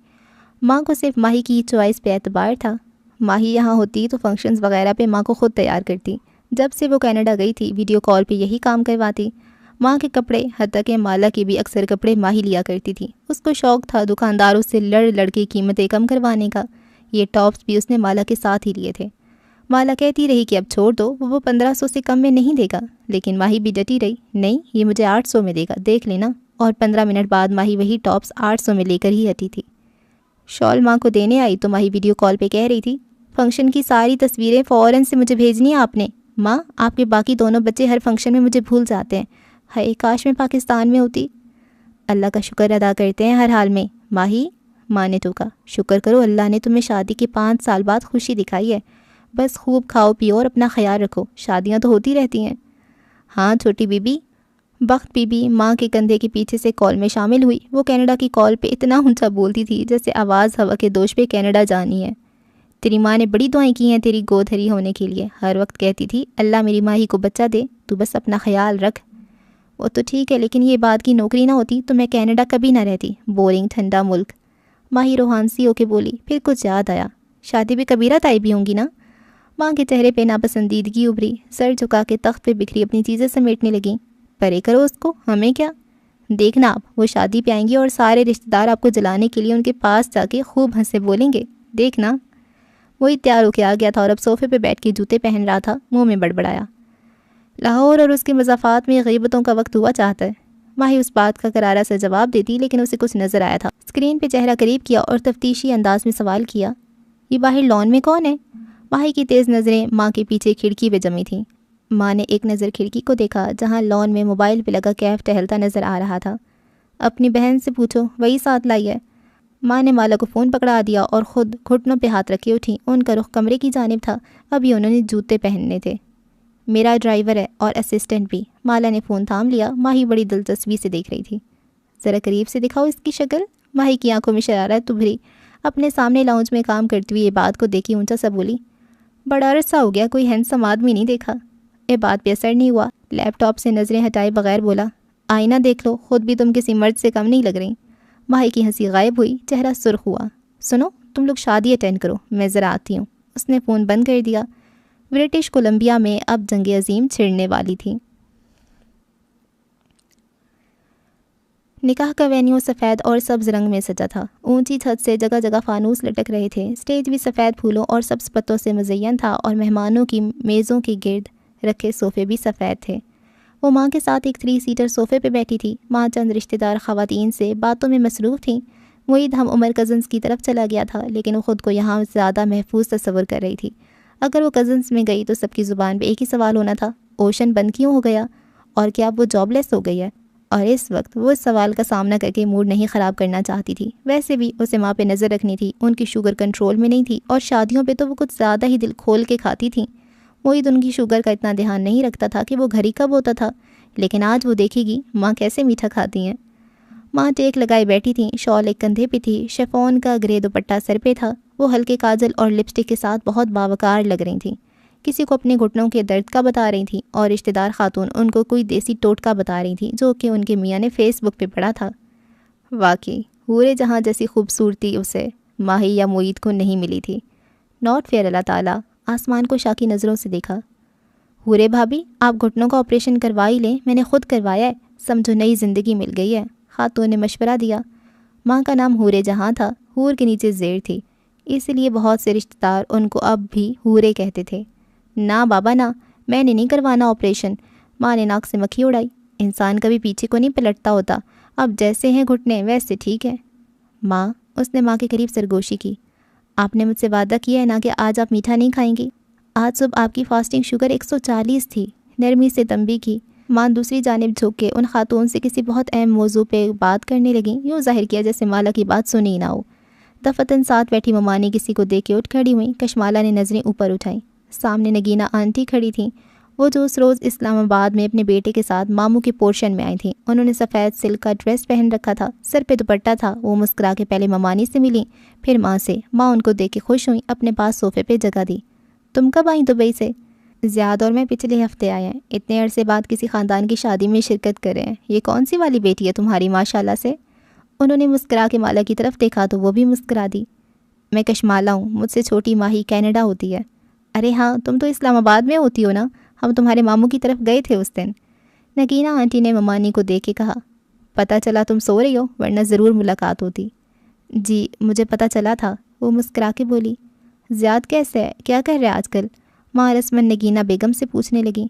ماں کو صرف ماہی کی چوائس پہ اعتبار تھا۔ ماہی یہاں ہوتی تو فنکشنز وغیرہ پہ ماں کو خود تیار کرتی۔ جب سے وہ کینیڈا گئی تھی ویڈیو کال پہ یہی کام کرواتی۔ ماں کے کپڑے، حتیٰ کہ مالا کے بھی اکثر کپڑے ماہی لیا کرتی تھی۔ اس کو شوق تھا دکانداروں سے لڑ کے قیمتیں کم کروانے کا۔ یہ ٹاپس بھی اس نے مالا کے ساتھ ہی لیے تھے۔ مالا کہتی رہی کہ اب چھوڑ دو، وہ 1500 سے کم میں نہیں دے گا، لیکن ماہی بھی ڈٹی رہی، نہیں یہ مجھے 800 میں دے گا، دیکھ لینا۔ اور 15 منٹ بعد ماہی وہی ٹاپس 800 میں لے کر ہی ہٹی تھی۔ شال ماں کو دینے آئی تو ماہی ویڈیو کال پہ کہہ رہی تھی، فنکشن کی ساری تصویریں فوراً سے مجھے بھیجنی ہیں آپ نے۔ ماں، آپ کے باقی دونوں بچے ہر فنکشن میں مجھے بھول جاتے ہیں۔ ہائے کاش میں پاکستان میں ہوتی۔ اللہ کا شکر ادا کرتے ہیں ہر حال میں۔ ماہی، ماں نے ٹوکا، شکر کرو اللہ نے تمہیں شادی کے 5 سال بعد خوشی دکھائی ہے۔ بس خوب کھاؤ پیو اور اپنا خیال رکھو، شادیاں تو ہوتی رہتی ہیں۔ ہاں چھوٹی بی بی۔ بخت بی بی ماں کے کندھے کے پیچھے سے کال میں شامل ہوئی۔ وہ کینیڈا کی کال پہ اتنا اونچا بولتی تھی جیسے آواز ہوا کے دوش پہ کینیڈا جانی ہے۔ تیری ماں نے بڑی دعائیں کی ہیں تیری گود ہری ہونے کے لیے، ہر وقت کہتی تھی اللہ میری ماہی کو بچہ دے، تو بس اپنا خیال رکھ۔ وہ تو ٹھیک ہے، لیکن یہ بات کی نوکری نہ ہوتی تو میں کینیڈا کبھی نہ رہتی، بورنگ ٹھنڈا ملک۔ ماہی روحانسی ہو کے بولی، پھر کچھ یاد آیا، شادی بھی کبیرہ تائی بھی ہوں گی نا؟ ماں کے چہرے پہ ناپسندیدگی ابھری، سر جھکا کے تخت پہ بکھری اپنی چیزیں سمیٹنے لگیں۔ پرے کرو اس کو، ہمیں کیا؟ دیکھنا آپ، وہ شادی پہ آئیں گی اور سارے رشتہ دار آپ کو جلانے کے لیے ان کے پاس جا کے خوب ہنسے بولیں گے، دیکھنا۔ وہی تیار ہو کے آ گیا تھا اور اب صوفے پہ بیٹھ کے جوتے پہن رہا تھا، منہ میں بڑبڑایا، لاہور اور اس کے مضافات میں غیبتوں کا وقت ہوا چاہتا ہے۔ ماہی اس بات کا کرارا سے جواب دیتی، لیکن اسے کچھ نظر آیا تھا۔ اسکرین پہ چہرہ قریب کیا اور تفتیشی انداز میں سوال کیا، یہ باہر لان میں کون ہے؟ ماہی کی تیز نظریں ماں کے پیچھے کھڑکی پہ جمی تھیں۔ ماں نے ایک نظر کھڑکی کو دیکھا جہاں لان میں موبائل پہ لگا کیف ٹہلتا نظر آ رہا تھا۔ اپنی بہن سے پوچھو، وہی ساتھ لائی ہے۔ ماں نے مالا کو فون پکڑا دیا اور خود گھٹنوں پہ ہاتھ رکھے اٹھی۔ ان کا رخ کمرے کی جانب تھا، ابھی انہوں نے جوتے پہننے تھے۔ میرا ڈرائیور ہے اور اسسٹنٹ بھی۔ مالا نے فون تھام لیا۔ ماہی بڑی دلچسپی سے دیکھ رہی تھی۔ ذرا قریب سے دکھاؤ اس کی شکل۔ ماہی کی آنکھوں میں شرارت ابھری۔ اپنے سامنے لاؤنج میں کام کرتی ہوئی یہ بات کو دیکھی اونچا سا بولی، بڑا عرصہ ہو گیا کوئی ہینڈسم آدمی نہیں دیکھا۔ یہ بات پہ اثر نہیں ہوا۔ لیپ ٹاپ سے نظریں ہٹائے بغیر بولا، آئینہ دیکھ لو، خود بھی تم کسی مرد سے کم نہیں لگ رہی۔ ماہی کی ہنسی غائب ہوئی، چہرہ سرخ ہوا۔ سنو، تم لوگ شادی اٹینڈ کرو، میں ذرا آتی ہوں۔ اس نے فون بند کر دیا۔ برٹش کولمبیا میں اب جنگ عظیم چھڑنے والی تھی۔ نکاح کا وینیو سفید اور سبز رنگ میں سجا تھا۔ اونچی چھت سے جگہ جگہ فانوس لٹک رہے تھے۔ اسٹیج بھی سفید پھولوں اور سبز پتوں سے مزین تھا اور مہمانوں کی میزوں کے گرد رکھے صوفے بھی سفید تھے۔ وہ ماں کے ساتھ ایک 3 سیٹر صوفے پہ بیٹھی تھی۔ ماں چند رشتہ دار خواتین سے باتوں میں مصروف تھیں۔ معید ہم عمر کزنس کی طرف چلا گیا تھا، لیکن وہ خود کو یہاں زیادہ محفوظ تصور کر رہی تھی۔ اگر وہ کزنس میں گئی تو سب کی زبان پہ ایک ہی سوال ہونا تھا، اوشن بند کیوں ہو گیا؟ اور کیا وہ جاب لیس ہو گئی ہے؟ اور اس وقت وہ اس سوال کا سامنا کر کے موڈ نہیں خراب کرنا چاہتی تھی۔ ویسے بھی اسے ماں پہ نظر رکھنی تھی، ان کی شوگر کنٹرول میں نہیں تھی اور شادیوں پہ تو وہ کچھ زیادہ ہی دل کھول کے کھاتی تھیں۔ معید ان کی شوگر کا اتنا دھیان نہیں رکھتا تھا کہ وہ گھر ہی کب ہوتا تھا، لیکن آج وہ دیکھے گی ماں کیسے میٹھا کھاتی ہیں۔ ماں ٹیک لگائے بیٹھی تھیں، شال ایک کندھے پہ تھی، شفون کا گرے دوپٹہ سر پہ تھا۔ وہ ہلکے کاجل اور لپسٹک کے ساتھ بہت باوقار لگ رہی تھیں۔ کسی کو اپنے گھٹنوں کے درد کا بتا رہی تھیں اور رشتہ دار خاتون ان کو کوئی دیسی ٹوٹکا بتا رہی تھی جو کہ ان کے میاں نے فیس بک پہ پڑھا تھا۔ واقعی حورے جہاں جیسی خوبصورتی اسے ماہی یا معید کو نہیں ملی تھی۔ Not fair. اللہ تعالیٰ آسمان کو شاکی نظروں سے دیکھا۔ حورے بھابی، آپ گھٹنوں کا آپریشن کروا ہی لیں، میں نے خود کروایا ہے، سمجھو نئی زندگی مل گئی ہے، خاتون نے مشورہ دیا۔ ماں کا نام حورے جہاں تھا، حور کے نیچے زیر تھی، اس لیے بہت سے رشتہ دار ان کو اب بھی حورے کہتے تھے۔ نہ بابا نہ، میں نے نہیں کروانا آپریشن۔ ماں نے ناک سے مکھی اڑائی۔ انسان کبھی پیچھے کو نہیں پلٹتا ہوتا، اب جیسے ہیں گھٹنے ویسے ٹھیک ہے۔ ماں، اس نے ماں کے قریب سرگوشی کی، آپ نے مجھ سے وعدہ کیا ہے نا کہ آج آپ میٹھا نہیں کھائیں گی؟ آج صبح آپ کی فاسٹنگ شوگر 140 تھی، نرمی سے تنبیہ کی۔ ماں دوسری جانب جھک کے ان خاتون سے کسی بہت اہم موضوع پہ بات کرنے لگیں، یوں ظاہر کیا جیسے مالا کی بات سنی ہی نہ ہو۔ دفتن ساتھ بیٹھی ممانی کسی کو دیکھ کے اٹھ کھڑی ہوئیں۔ کشمالہ نے نظریں اوپر اٹھائیں۔ سامنے نگینہ آنٹی کھڑی تھیں، وہ جو اس روز اسلام آباد میں اپنے بیٹے کے ساتھ ماموں کے پورشن میں آئی تھیں۔ انہوں نے سفید سلک کا ڈریس پہن رکھا تھا، سر پہ دوپٹہ تھا۔ وہ مسکرا کے پہلے ممانی سے ملیں، پھر ماں سے۔ ماں ان کو دیکھ کے خوش ہوئیں، اپنے پاس صوفے پہ جگہ دی۔ تم کب آئیں دبئی سے؟ زیاد اور میں پچھلے ہفتے آئے ہیں، اتنے عرصے بعد کسی خاندان کی شادی میں شرکت کر رہے ہیں۔ یہ کون سی والی بیٹی ہے تمہاری ماشاءاللہ سے؟ انہوں نے مسکرا کے مالا کی طرف دیکھا تو وہ بھی مسکرا دی۔ میں کشمالہ ہوں، مجھ سے چھوٹی ماہی کینیڈا ہوتی ہے۔ ارے ہاں، تم تو اسلام آباد میں ہوتی ہو نا، ہم تمہارے ماموں کی طرف گئے تھے اس دن۔ نگینہ آنٹی نے ممانی کو دیکھ کے کہا، پتہ چلا تم سو رہی ہو، ورنہ ضرور ملاقات ہوتی۔ جی مجھے پتہ چلا تھا، وہ مسکرا کے بولی۔ زیاد کیسے ہے، کیا کر رہے آج کل؟ ماں رسمن نگینہ بیگم سے پوچھنے لگی۔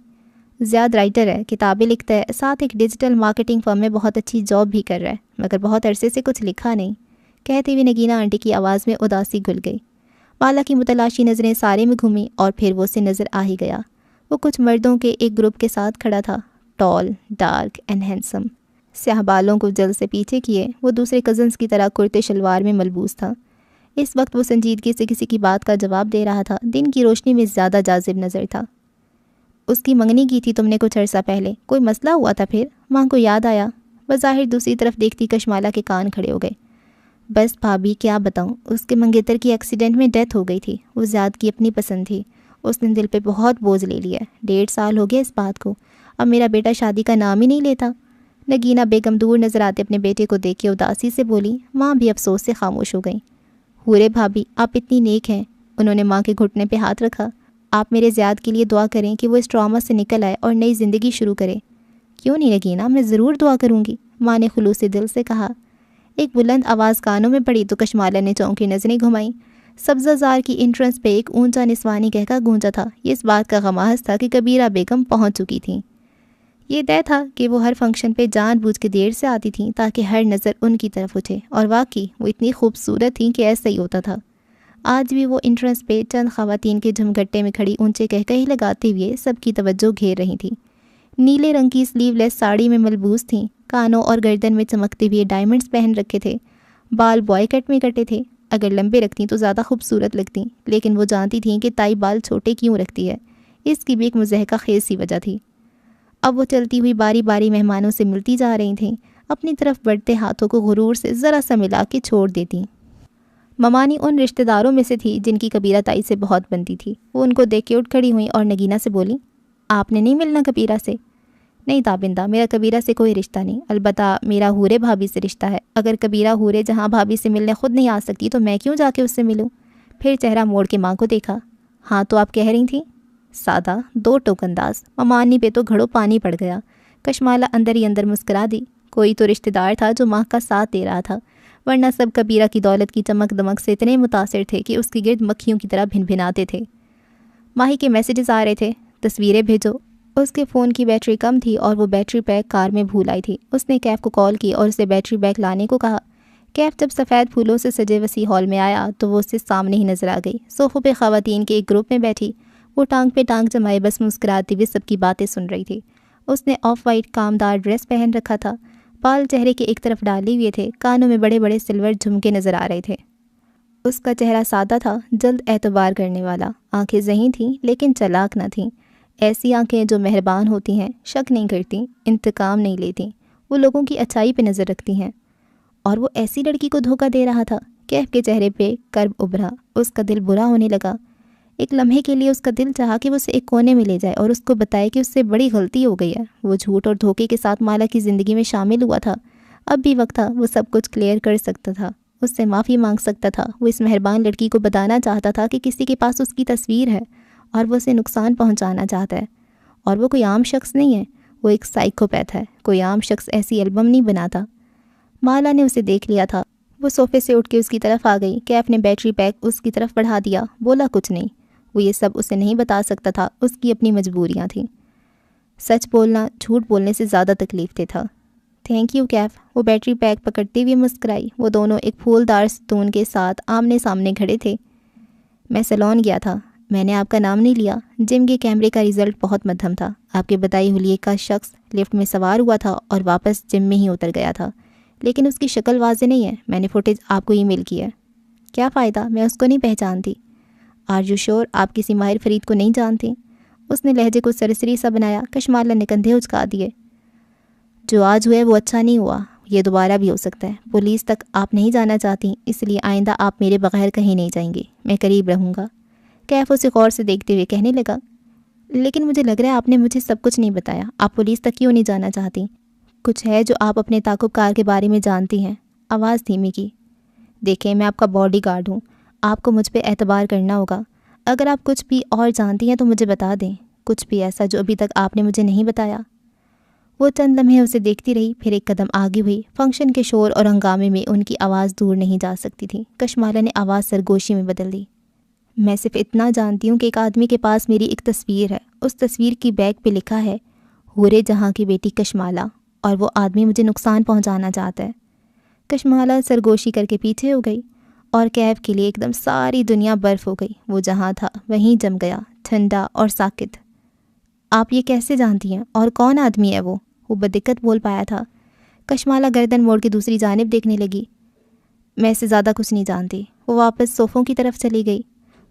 زیاد رائٹر ہے، کتابیں لکھتا ہے، ساتھ ایک ڈیجیٹل مارکیٹنگ فرم میں بہت اچھی جاب بھی کر رہا ہے، مگر بہت عرصے سے کچھ لکھا نہیں۔ کہتے ہوئے نگینہ آنٹی کی آواز میں اداسی گھل گئی۔ مالا کی متلاشی نظریں سارے میں گھومیں اور پھر وہ اسے نظر آ ہی گیا۔ وہ کچھ مردوں کے ایک گروپ کے ساتھ کھڑا تھا، ٹال، ڈارک اینڈ ہینڈسم۔ سیاہ بالوں کو جلد سے پیچھے کیے، وہ دوسرے کزنس کی طرح کرتے شلوار میں ملبوس تھا۔ اس وقت وہ سنجیدگی سے کسی کی بات کا جواب دے رہا تھا، دن کی روشنی میں زیادہ جاذب نظر تھا۔ اس کی منگنی کی تھی تم نے کچھ عرصہ پہلے، کوئی مسئلہ ہوا تھا پھر؟ ماں کو یاد آیا۔ بظاہر دوسری طرف دیکھتی کشمالہ کے کان کھڑے ہو گئے۔ بس بھابھی کیا بتاؤں، اس کے منگیتر کی ایکسیڈنٹ میں ڈیتھ ہو گئی تھی۔ وہ زیاد کی اپنی پسند تھی، اس نے دل پہ بہت بوجھ لے لیا ہے۔ 1.5 سال ہو گیا اس بات کو، اب میرا بیٹا شادی کا نام ہی نہیں لیتا۔ نگینہ بیگم دور نظر آتے اپنے بیٹے کو دیکھ کے اداسی سے بولی۔ ماں بھی افسوس سے خاموش ہو گئیں۔ حورے بھابھی آپ اتنی نیک ہیں، انہوں نے ماں کے گھٹنے پہ ہاتھ رکھا، آپ میرے زیاد کے لیے دعا کریں کہ وہ اس ٹراما سے نکل آئے اور نئی زندگی شروع کرے۔ کیوں نہیں نگینا، میں ضرور دعا کروں گی، ماں نے خلوص دل سے کہا۔ ایک بلند آواز کانوں میں پڑی تو کشمالہ نے چونکی نظریں گھمائیں۔ سبزہ زار کی انٹرنس پہ ایک اونچا نسوانی کہکا گونجا تھا۔ یہ اس بات کا غماز تھا کہ کبیرہ بیگم پہنچ چکی تھیں۔ یہ طے تھا کہ وہ ہر فنکشن پہ جان بوجھ کے دیر سے آتی تھیں تاکہ ہر نظر ان کی طرف اٹھے، اور واقعی وہ اتنی خوبصورت تھیں کہ ایسا ہی ہوتا تھا۔ آج بھی وہ انٹرنس پہ چند خواتین کے جھمگٹے میں کھڑی اونچے کہکہے لگاتے ہوئے سب کی توجہ گھیر رہی تھیں۔ نیلے رنگ کی سلیو لیس ساڑی میں ملبوس تھیں، کانوں اور گردن میں چمکتے ہوئے ڈائمنڈز پہن رکھے تھے، بال بوائے کٹ میں کٹے تھے۔ اگر لمبے رکھتیں تو زیادہ خوبصورت لگتیں، لیکن وہ جانتی تھیں کہ تائی بال چھوٹے کیوں رکھتی ہے، اس کی بھی ایک مضحکہ خیز سی وجہ تھی۔ اب وہ چلتی ہوئی باری باری مہمانوں سے ملتی جا رہی تھیں، اپنی طرف بڑھتے ہاتھوں کو غرور سے ذرا سا ملا کے چھوڑ دیتیں۔ ممانی ان رشتہ داروں میں سے تھی جن کی کبیرہ تائی سے بہت بنتی تھی۔ وہ ان کو دیکھ کے اٹھ کھڑی ہوئیں اور نگینہ سے بولیں، آپ نے نہیں ملنا کبیرہ سے؟ نہیں تابندہ، میرا کبیرہ سے کوئی رشتہ نہیں، البتہ میرا حورے بھابھی سے رشتہ ہے۔ اگر کبیرہ حورے جہاں بھابھی سے ملنے خود نہیں آ سکتی تو میں کیوں جا کے اس سے ملوں؟ پھر چہرہ موڑ کے ماں کو دیکھا۔ ہاں تو آپ کہہ رہی تھیں؟ سادہ، دو ٹوک انداز۔ ممانی پہ تو گھڑوں پانی پڑ گیا۔ کشمالہ اندر ہی اندر مسکرا دی۔ کوئی تو رشتہ دار تھا جو ماں کا ساتھ دے رہا تھا، ورنہ سب کبیرہ کی دولت کی چمک دمک سے اتنے متاثر تھے کہ اس کی گرد مکھیوں کی طرح بھن بھناتے تھے۔ ماہی کے میسیجز آ رہے تھے، تصویریں بھیجو۔ اس کے فون کی بیٹری کم تھی اور وہ بیٹری پیک کار میں بھول آئی تھی۔ اس نے کیف کو کال کی اور اسے بیٹری بیک لانے کو کہا۔ کیف جب سفید پھولوں سے سجے وسیع ہال میں آیا تو وہ اسے سامنے ہی نظر آ گئی۔ صوفوں پہ خواتین کے ایک گروپ میں بیٹھی، وہ ٹانگ پہ ٹانگ جمائے بس مسکراتی ہوئے سب کی باتیں سن رہی تھی۔ اس نے آف وائٹ کامدار ڈریس پہن رکھا تھا، بال چہرے کے ایک طرف ڈالے ہوئے تھے، کانوں میں بڑے بڑے سلور جھمکے نظر آ رہے تھے۔ اس کا چہرہ سادہ تھا، جلد اعتبار کرنے والا۔ آنکھیں ذہین تھیں لیکن چلاک نہ تھیں، ایسی آنکھیں جو مہربان ہوتی ہیں، شک نہیں کرتی، انتقام نہیں لیتی، وہ لوگوں کی اچھائی پہ نظر رکھتی ہیں۔ اور وہ ایسی لڑکی کو دھوکہ دے رہا تھا؟ کیف کے چہرے پہ کرب ابھرا، اس کا دل برا ہونے لگا۔ ایک لمحے کے لیے اس کا دل چاہا کہ وہ اسے ایک کونے میں لے جائے اور اس کو بتائے کہ اس سے بڑی غلطی ہو گئی ہے۔ وہ جھوٹ اور دھوکے کے ساتھ مالا کی زندگی میں شامل ہوا تھا، اب بھی وقت تھا، وہ سب کچھ کلیئر کر سکتا تھا، اس سے معافی مانگ سکتا تھا۔ وہ اس مہربان لڑکی کو بتانا چاہتا تھا کہ کسی کے پاس اس کی تصویر ہے اور وہ اسے نقصان پہنچانا چاہتا ہے، اور وہ کوئی عام شخص نہیں ہے، وہ ایک سائیکوپیتھ ہے۔ کوئی عام شخص ایسی البم نہیں بناتا۔ مالا نے اسے دیکھ لیا تھا، وہ صوفے سے اٹھ کے اس کی طرف آ گئی۔ کیف نے بیٹری پیک اس کی طرف بڑھا دیا، بولا کچھ نہیں۔ وہ یہ سب اسے نہیں بتا سکتا تھا، اس کی اپنی مجبوریاں تھیں۔ سچ بولنا جھوٹ بولنے سے زیادہ تکلیف دہ تھا۔ تھینک یو کیف، وہ بیٹری پیک پکڑتے ہوئے مسکرائی۔ وہ دونوں ایک پھولدار ستون کے ساتھ آمنے سامنے کھڑے تھے۔ میں سیلون گیا تھا، میں نے آپ کا نام نہیں لیا۔ جم کے کیمرے کا رزلٹ بہت مدھم تھا، آپ کے بتائی حلیے کا شخص لفٹ میں سوار ہوا تھا اور واپس جم میں ہی اتر گیا تھا، لیکن اس کی شکل واضح نہیں ہے۔ میں نے فوٹیج آپ کو ای میل کی ہے۔ کیا فائدہ، میں اس کو نہیں پہچانتی۔ آر یو شور آپ کسی ماہر فرید کو نہیں جانتی؟ اس نے لہجے کو سرسری سا بنایا۔ کشمالہ نے کندھے اچکا دیے۔ جو آج ہوا ہے وہ اچھا نہیں ہوا، یہ دوبارہ بھی ہو سکتا ہے۔ پولیس تک آپ نہیں جانا چاہتی، اس لیے آئندہ آپ میرے بغیر کہیں نہیں جائیں گے، میں قریب رہوں گا۔ کیف اسے غور سے دیکھتے ہوئے کہنے لگا، لیکن مجھے لگ رہا ہے آپ نے مجھے سب کچھ نہیں بتایا، آپ پولیس تک کیوں نہیں جانا چاہتی؟ کچھ ہے جو آپ اپنے تعاقب کار کے بارے میں جانتی ہیں؟ آواز دھیمی کی۔ دیکھیں میں آپ کا باڈی گارڈ ہوں، آپ کو مجھ پہ اعتبار کرنا ہوگا۔ اگر آپ کچھ بھی اور جانتی ہیں تو مجھے بتا دیں، کچھ بھی ایسا جو ابھی تک آپ نے مجھے نہیں بتایا۔ وہ چند لمحے اسے دیکھتی رہی، پھر ایک قدم آگے ہوئی۔ فنکشن کے شور اور ہنگامے میں ان کی آواز دور نہیں جا سکتی تھی۔ کشمالہ نے آواز سرگوشی میں بدل دی۔ میں صرف اتنا جانتی ہوں کہ ایک آدمی کے پاس میری ایک تصویر ہے، اس تصویر کی بیک پہ لکھا ہے حورے جہاں کی بیٹی کشمالہ، اور وہ آدمی مجھے نقصان پہنچانا چاہتا ہے۔ کشمالہ سرگوشی کر کے پیچھے ہو گئی اور کیف کے لیے ایک دم ساری دنیا برف ہو گئی۔ وہ جہاں تھا وہیں جم گیا، ٹھنڈا اور ساکت۔ آپ یہ کیسے جانتی ہیں، اور کون آدمی ہے وہ بدقت بول پایا تھا۔ کشمالہ گردن موڑ کے دوسری جانب دیکھنے لگی۔ میں اس سے زیادہ کچھ نہیں جانتی۔ وہ واپس صوفوں کی طرف چلی گئی۔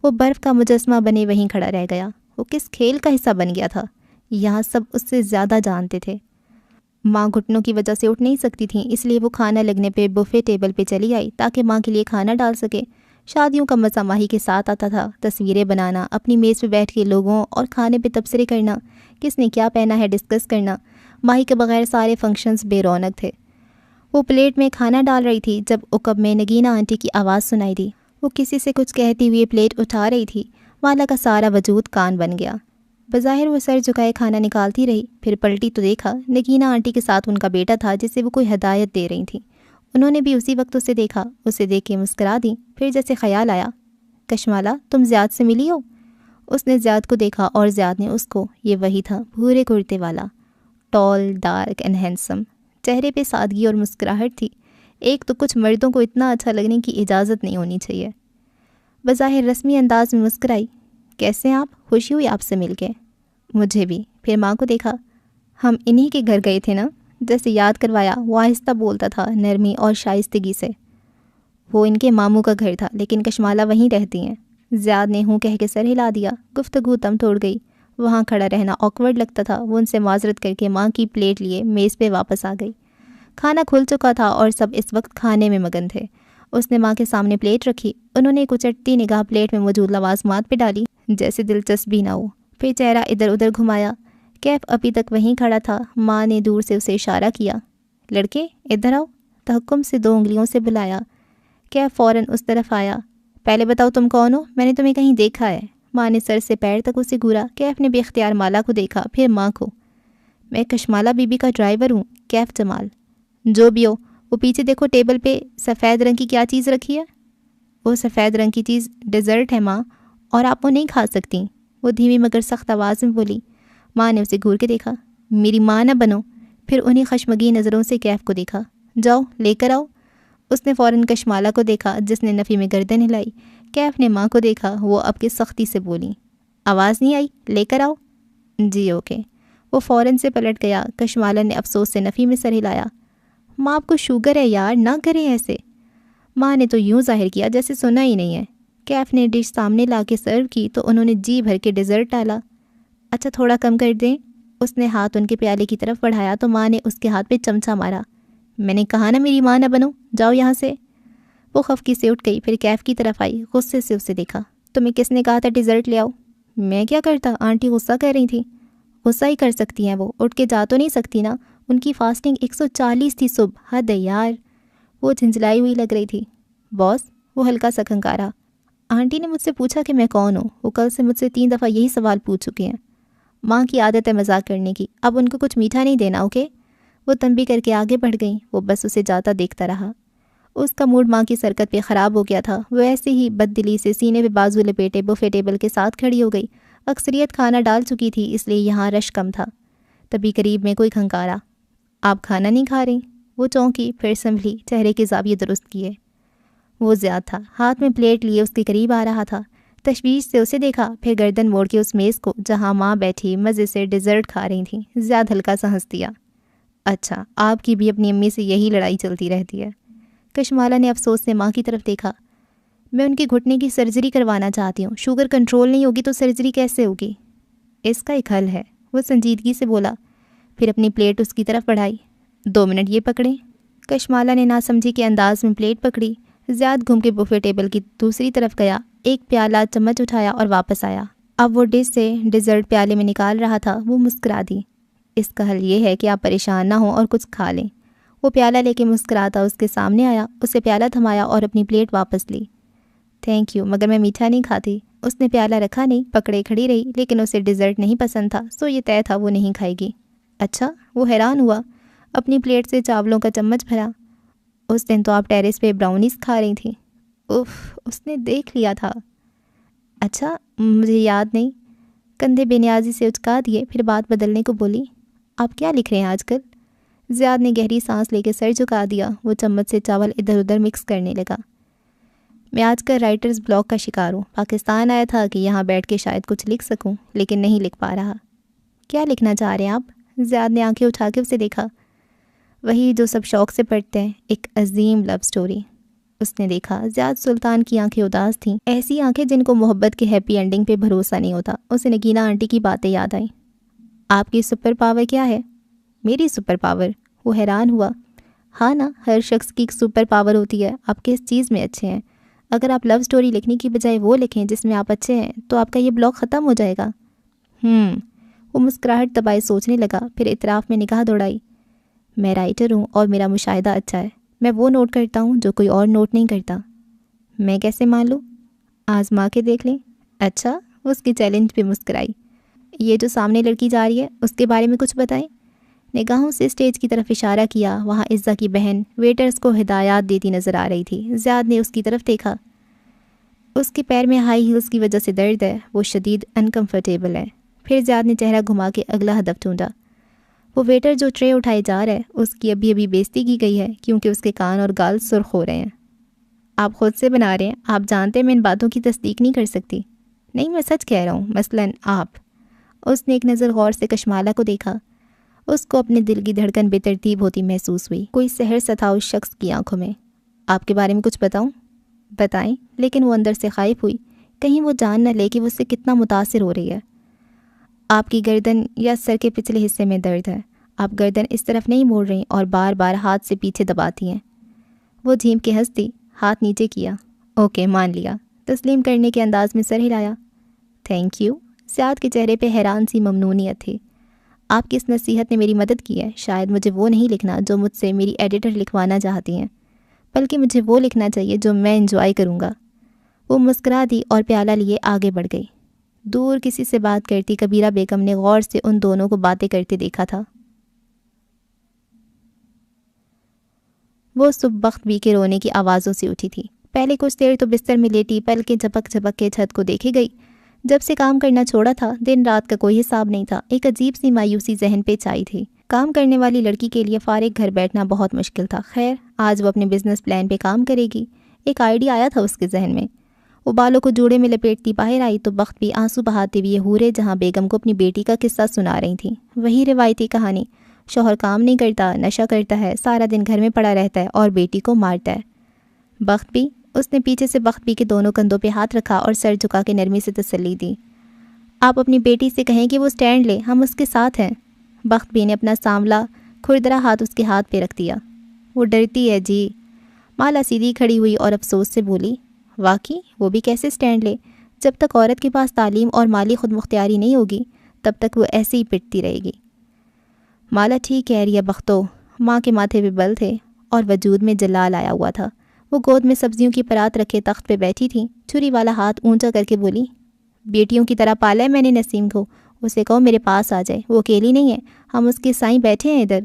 وہ برف کا مجسمہ بنے وہیں کھڑا رہ گیا۔ وہ کس کھیل کا حصہ بن گیا تھا؟ یہاں سب اس سے زیادہ جانتے تھے۔ ماں گھٹنوں کی وجہ سے اٹھ نہیں سکتی تھیں، اس لیے وہ کھانا لگنے پہ بوفے ٹیبل پہ چلی آئی تاکہ ماں کے لیے کھانا ڈال سکے۔ شادیوں کا مزہ ماہی کے ساتھ آتا تھا، تصویریں بنانا، اپنی میز پہ بیٹھ کے لوگوں اور کھانے پہ تبصرے کرنا، کس نے کیا پہنا ہے ڈسکس کرنا۔ ماہی کے بغیر سارے فنکشنز بے رونق تھے۔ وہ پلیٹ میں کھانا ڈال رہی تھی جب عقب میں نگینہ آنٹی کی آواز سنائی دی۔ وہ کسی سے کچھ کہتی ہوئے پلیٹ اٹھا رہی تھی۔ مالا کا سارا وجود کان بن گیا۔ بظاہر وہ سر جھکائے کھانا نکالتی رہی، پھر پلٹی تو دیکھا نگینا آنٹی کے ساتھ ان کا بیٹا تھا جسے وہ کوئی ہدایت دے رہی تھیں۔ انہوں نے بھی اسی وقت اسے دیکھا، اسے دیکھ کے مسکرا دی، پھر جیسے خیال آیا، کشمالا تم زیاد سے ملی ہو؟ اس نے زیاد کو دیکھا اور زیاد نے اس کو۔ یہ وہی تھا، بھورے کرتے والا، ٹال، ڈارک اینڈ ہینڈسم، چہرے پہ سادگی اور مسکراہٹ تھی۔ ایک تو کچھ مردوں کو اتنا اچھا لگنے کی اجازت نہیں ہونی چاہیے۔ بظاہر رسمی انداز میں مسکرائی، کیسے ہیں آپ؟ خوشی ہوئی آپ سے مل کے۔ مجھے بھی۔ پھر ماں کو دیکھا، ہم انہی کے گھر گئے تھے نا؟ جیسے یاد کروایا، وہ آہستہ بولتا تھا، نرمی اور شائستگی سے۔ وہ ان کے ماموں کا گھر تھا، لیکن کشمالا وہیں رہتی ہیں۔ زیاد نے ہوں کہہ کے سر ہلا دیا۔ گفتگو دم توڑ گئی، وہاں کھڑا رہنا آکورڈ لگتا تھا۔ وہ ان سے معذرت کر کے ماں کی پلیٹ لیے میز پہ واپس آ گئی۔ کھانا کھل چکا تھا اور سب اس وقت کھانے میں مگن تھے۔ اس نے ماں کے سامنے پلیٹ رکھی، انہوں نے کچٹتی نگاہ پلیٹ میں موجود لوازمات پہ ڈالی، جیسے دلچسپ بھی نہ ہو۔ پھر چہرہ ادھر ادھر گھمایا۔ کیف ابھی تک وہیں کھڑا تھا۔ ماں نے دور سے اسے اشارہ کیا، لڑکے ادھر آؤ، تحکم سے 2 انگلیوں سے بلایا۔ کیف فوراً اس طرف آیا۔ پہلے بتاؤ تم کون ہو، میں نے تمہیں کہیں دیکھا ہے۔ ماں نے سر سے پیر تک اسے گھورا۔ کیف نے بے اختیار مالا کو دیکھا، پھر ماں کو۔ میں کشمالا بی بی کا ڈرائیور ہوں، کیف جمال۔ جو بھی ہو، وہ پیچھے دیکھو ٹیبل پہ سفید رنگ کی کیا چیز رکھی ہے؟ وہ سفید رنگ کی چیز ڈیزرٹ ہے ماں، اور آپ وہ نہیں کھا سکتی، وہ دھیمی مگر سخت آواز میں بولی۔ ماں نے اسے گھور کے دیکھا، میری ماں نہ بنو۔ پھر انہیں خشمگی نظروں سے کیف کو دیکھا، جاؤ لے کر آؤ۔ اس نے فوراً کشمالا کو دیکھا جس نے نفی میں گردن ہلائی۔ کیف نے ماں کو دیکھا، وہ اب کے سختی سے بولی، آواز نہیں آئی، لے کر آؤ۔ جی اوکے۔ وہ فوراً سے پلٹ گیا۔ کشمالا نے افسوس سے نفی میں سر ہلایا۔ ماں آپ کو شوگر ہے یار، نہ کریں ایسے۔ ماں نے تو یوں ظاہر کیا جیسے سنا ہی نہیں ہے۔ کیف نے ڈش سامنے لا کے سرو کی تو انہوں نے جی بھر کے ڈیزرٹ ڈالا۔ اچھا تھوڑا کم کر دیں۔ اس نے ہاتھ ان کے پیالے کی طرف بڑھایا تو ماں نے اس کے ہاتھ پہ چمچہ مارا۔ میں نے کہا نا میری ماں نہ بنو، جاؤ یہاں سے۔ وہ خفکی سے اٹھ گئی، پھر کیف کی طرف آئی، غصے سے اسے دیکھا۔ تمہیں کس نے کہا تھا ڈیزرٹ لے آؤ؟ میں کیا کرتا، آنٹی غصہ کر رہی تھی۔ غصہ ہی کر سکتی ہیں وہ، اٹھ کے جا تو نہیں سکتی نا، ان کی فاسٹنگ 140 تھی صبح، حد ہے یار۔ وہ جھنجھلائی ہوئی لگ رہی تھی۔ باس، وہ ہلکا سا کھنکارا۔ آنٹی نے مجھ سے پوچھا کہ میں کون ہوں، وہ کل سے مجھ سے 3 دفعہ یہی سوال پوچھ چکے ہیں۔ ماں کی عادت ہے مذاق کرنے کی، اب ان کو کچھ میٹھا نہیں دینا، اوکے؟ وہ تنبیہ کر کے آگے بڑھ گئیں۔ وہ بس اسے جاتا دیکھتا رہا۔ اس کا موڈ ماں کی سرکت پہ خراب ہو گیا تھا۔ وہ ایسے ہی بد دلی سے سینے پہ بازو لپیٹے بفے ٹیبل کے ساتھ کھڑی ہو گئی۔ اکثریت کھانا ڈال چکی تھی، اس لیے یہاں رش کم تھا۔ تبھی قریب میں کوئی کھنکارا، آپ کھانا نہیں کھا رہی؟ وہ چونکی، پھر سنبھلی، چہرے کے زاویے درست کیے۔ وہ زیاد تھا، ہاتھ میں پلیٹ لیے اس کے قریب آ رہا تھا۔ تشویش سے اسے دیکھا، پھر گردن موڑ کے اس میز کو جہاں ماں بیٹھی مزے سے ڈیزرٹ کھا رہی تھیں۔ زیاد ہلکا سا ہنس دیا۔ اچھا، آپ کی بھی اپنی امی سے یہی لڑائی چلتی رہتی ہے۔ کشمالا نے افسوس سے ماں کی طرف دیکھا۔ میں ان کے گھٹنے کی سرجری کروانا چاہتی ہوں، شوگر کنٹرول نہیں ہوگی تو سرجری کیسے ہوگی؟ اس کا ایک حل ہے، وہ سنجیدگی سے بولا، پھر اپنی پلیٹ اس کی طرف بڑھائی۔ 2 منٹ یہ پکڑیں۔ کشمالا نے ناسمجھی کے انداز میں پلیٹ پکڑی۔ زیاد گھوم کے بفے ٹیبل کی دوسری طرف گیا، ایک پیالہ چمچ اٹھایا اور واپس آیا۔ اب وہ ڈش سے ڈیزرٹ پیالے میں نکال رہا تھا۔ وہ مسکرا دی، اس کا حل یہ ہے کہ آپ پریشان نہ ہوں اور کچھ کھا لیں۔ وہ پیالہ لے کے مسکراتا اس کے سامنے آیا، اسے پیالہ تھمایا اور اپنی پلیٹ واپس لی۔ تھینک یو، مگر میں میٹھا نہیں کھاتی۔ اس نے پیالہ رکھا نہیں، پکڑے کھڑی رہی، لیکن اسے ڈیزرٹ نہیں پسند تھا، سو یہ طے تھا وہ نہیں کھائے گی۔ اچھا، وہ حیران ہوا، اپنی پلیٹ سے چاولوں کا چمچ بھرا۔ اس دن تو آپ ٹیرس پہ براؤنیز کھا رہی تھیں۔ اف، اس نے دیکھ لیا تھا۔ اچھا، مجھے یاد نہیں۔ کندھے بے نیازی سے اچکا دیے، پھر بات بدلنے کو بولی، آپ کیا لکھ رہے ہیں آج کل؟ زیاد نے گہری سانس لے کے سر جھکا دیا۔ وہ چمچ سے چاول ادھر ادھر مکس کرنے لگا۔ میں آج کل رائٹرز بلاک کا شکار ہوں۔ پاکستان آیا تھا کہ یہاں بیٹھ کے شاید کچھ لکھ سکوں، لیکن نہیں لکھ پا رہا۔ کیا لکھنا چاہ رہے ہیں آپ؟ زیاد نے آنکھیں اٹھا کے اسے دیکھا۔ وہی جو سب شوق سے پڑھتے ہیں، ایک عظیم لو سٹوری۔ اس نے دیکھا زیاد سلطان کی آنکھیں اداس تھیں، ایسی آنکھیں جن کو محبت کے ہیپی اینڈنگ پہ بھروسہ نہیں ہوتا۔ اسے نگینا آنٹی کی باتیں یاد آئیں۔ آپ کی سپر پاور کیا ہے؟ میری سپر پاور؟ وہ حیران ہوا۔ ہاں نا، ہر شخص کی ایک سپر پاور ہوتی ہے۔ آپ کس چیز میں اچھے ہیں؟ اگر آپ لو سٹوری لکھنے کی بجائے وہ لکھیں جس میں آپ اچھے ہیں تو آپ کا یہ بلاک ختم ہو جائے گا۔ وہ مسکراہٹ دبائے سوچنے لگا، پھر اعتراف میں نگاہ دوڑائی۔ میں رائٹر ہوں اور میرا مشاہدہ اچھا ہے۔ میں وہ نوٹ کرتا ہوں جو کوئی اور نوٹ نہیں کرتا۔ میں کیسے مان لوں؟ آزما کے دیکھ لیں۔ اچھا، اس کے چیلنج پہ مسکرائی۔ یہ جو سامنے لڑکی جا رہی ہے اس کے بارے میں کچھ بتائیں۔ نگاہوں سے اسٹیج کی طرف اشارہ کیا۔ وہاں عزا کی بہن ویٹرز کو ہدایات دیتی نظر آ رہی تھی۔ زیاد نے اس کی طرف دیکھا۔ اس کے پیر میں ہائی ہیلز کی وجہ سے درد ہے، وہ شدید انکمفرٹیبل ہے۔ پھر زیاد نے چہرہ گھما کے اگلا ہدف ڈھونڈا۔ وہ ویٹر جو ٹرے اٹھائے جا رہا ہے اس کی ابھی بےزتی کی گئی ہے کیونکہ اس کے کان اور گال سرخ ہو رہے ہیں۔ آپ خود سے بنا رہے ہیں، آپ جانتے ہیں میں ان باتوں کی تصدیق نہیں کر سکتی۔ نہیں، میں سچ کہہ رہا ہوں، مثلاً آپ۔ اس نے ایک نظر غور سے کشمالہ کو دیکھا۔ اس کو اپنے دل کی دھڑکن بے ترتیب ہوتی محسوس ہوئی۔ کوئی سحر سا تھا اس شخص کی آنکھوں میں۔ آپ کے بارے میں کچھ بتاؤں؟ بتائیں، لیکن وہ اندر سے خائف ہوئی، کہیں وہ جان نہ لے کہ وہ اس سے کتنا متاثر ہو رہی ہے۔ آپ کی گردن یا سر کے پچھلے حصے میں درد ہے۔ آپ گردن اس طرف نہیں موڑ رہی اور بار بار ہاتھ سے پیچھے دباتی ہیں۔ وہ جھیم کے ہنس دی، ہاتھ نیچے کیا۔ اوکے، مان لیا۔ تسلیم کرنے کے انداز میں سر ہلایا۔ Thank you. زیاد کے چہرے پہ حیران سی ممنونیت تھی۔ آپ کی اس نصیحت نے میری مدد کی ہے۔ شاید مجھے وہ نہیں لکھنا جو مجھ سے میری ایڈیٹر لکھوانا چاہتی ہیں، بلکہ مجھے وہ لکھنا چاہیے جو میں انجوائے کروں گا۔ وہ مسکرا دی اور پیالہ لیے آگے بڑھ گئی۔ دور کسی سے بات کرتی کبیرہ بیگم نے غور سے ان دونوں کو باتیں کرتے دیکھا تھا۔ وہ صبح بخت بی کے رونے کی آوازوں سے اٹھی تھی۔ پہلے کچھ دیر تو بستر میں لیٹی پلکیں جھپک جھپک کے چھت کو دیکھے گئی۔ جب سے کام کرنا چھوڑا تھا دن رات کا کوئی حساب نہیں تھا۔ ایک عجیب سی مایوسی ذہن پہ چھائی تھی۔ کام کرنے والی لڑکی کے لیے فارغ گھر بیٹھنا بہت مشکل تھا۔ خیر، آج وہ اپنے بزنس پلان پہ کام کرے گی۔ ایک آئیڈیا آیا تھا اس کے ذہن میں۔ وہ بالوں کو جوڑے میں لپیٹتی باہر آئی تو بخت بھی آنسو بہاتے ہوئے حورے جہاں بیگم کو اپنی بیٹی کا قصہ سنا رہی تھیں۔ وہی روایتی کہانی، شوہر کام نہیں کرتا، نشہ کرتا ہے، سارا دن گھر میں پڑا رہتا ہے اور بیٹی کو مارتا ہے۔ بخت بھی، اس نے پیچھے سے بخت بھی کے دونوں کندھوں پہ ہاتھ رکھا اور سر جھکا کے نرمی سے تسلی دی۔ آپ اپنی بیٹی سے کہیں کہ وہ سٹینڈ لے، ہم اس کے ساتھ ہیں۔ بخت بھی نے اپنا سانولا کھردرا ہاتھ اس کے ہاتھ پہ رکھ دیا۔ وہ ڈرتی ہے جی۔ مالا سیدھی کھڑی ہوئی اور افسوس سے بولی، واقعی وہ بھی کیسے سٹینڈ لے؟ جب تک عورت کے پاس تعلیم اور مالی خود مختاری نہیں ہوگی تب تک وہ ایسے ہی پٹتی رہے گی۔ مالا ٹھیک کہہ رہی ہے بختو۔ ماں کے ماتھے پہ بل تھے اور وجود میں جلال آیا ہوا تھا۔ وہ گود میں سبزیوں کی پرات رکھے تخت پہ بیٹھی تھی۔ چھری والا ہاتھ اونچا کر کے بولی، بیٹیوں کی طرح پالا ہے میں نے نسیم کو، اسے کہو میرے پاس آ جائے، وہ اکیلی نہیں ہے، ہم اس کے سائیں بیٹھے ہیں ادھر۔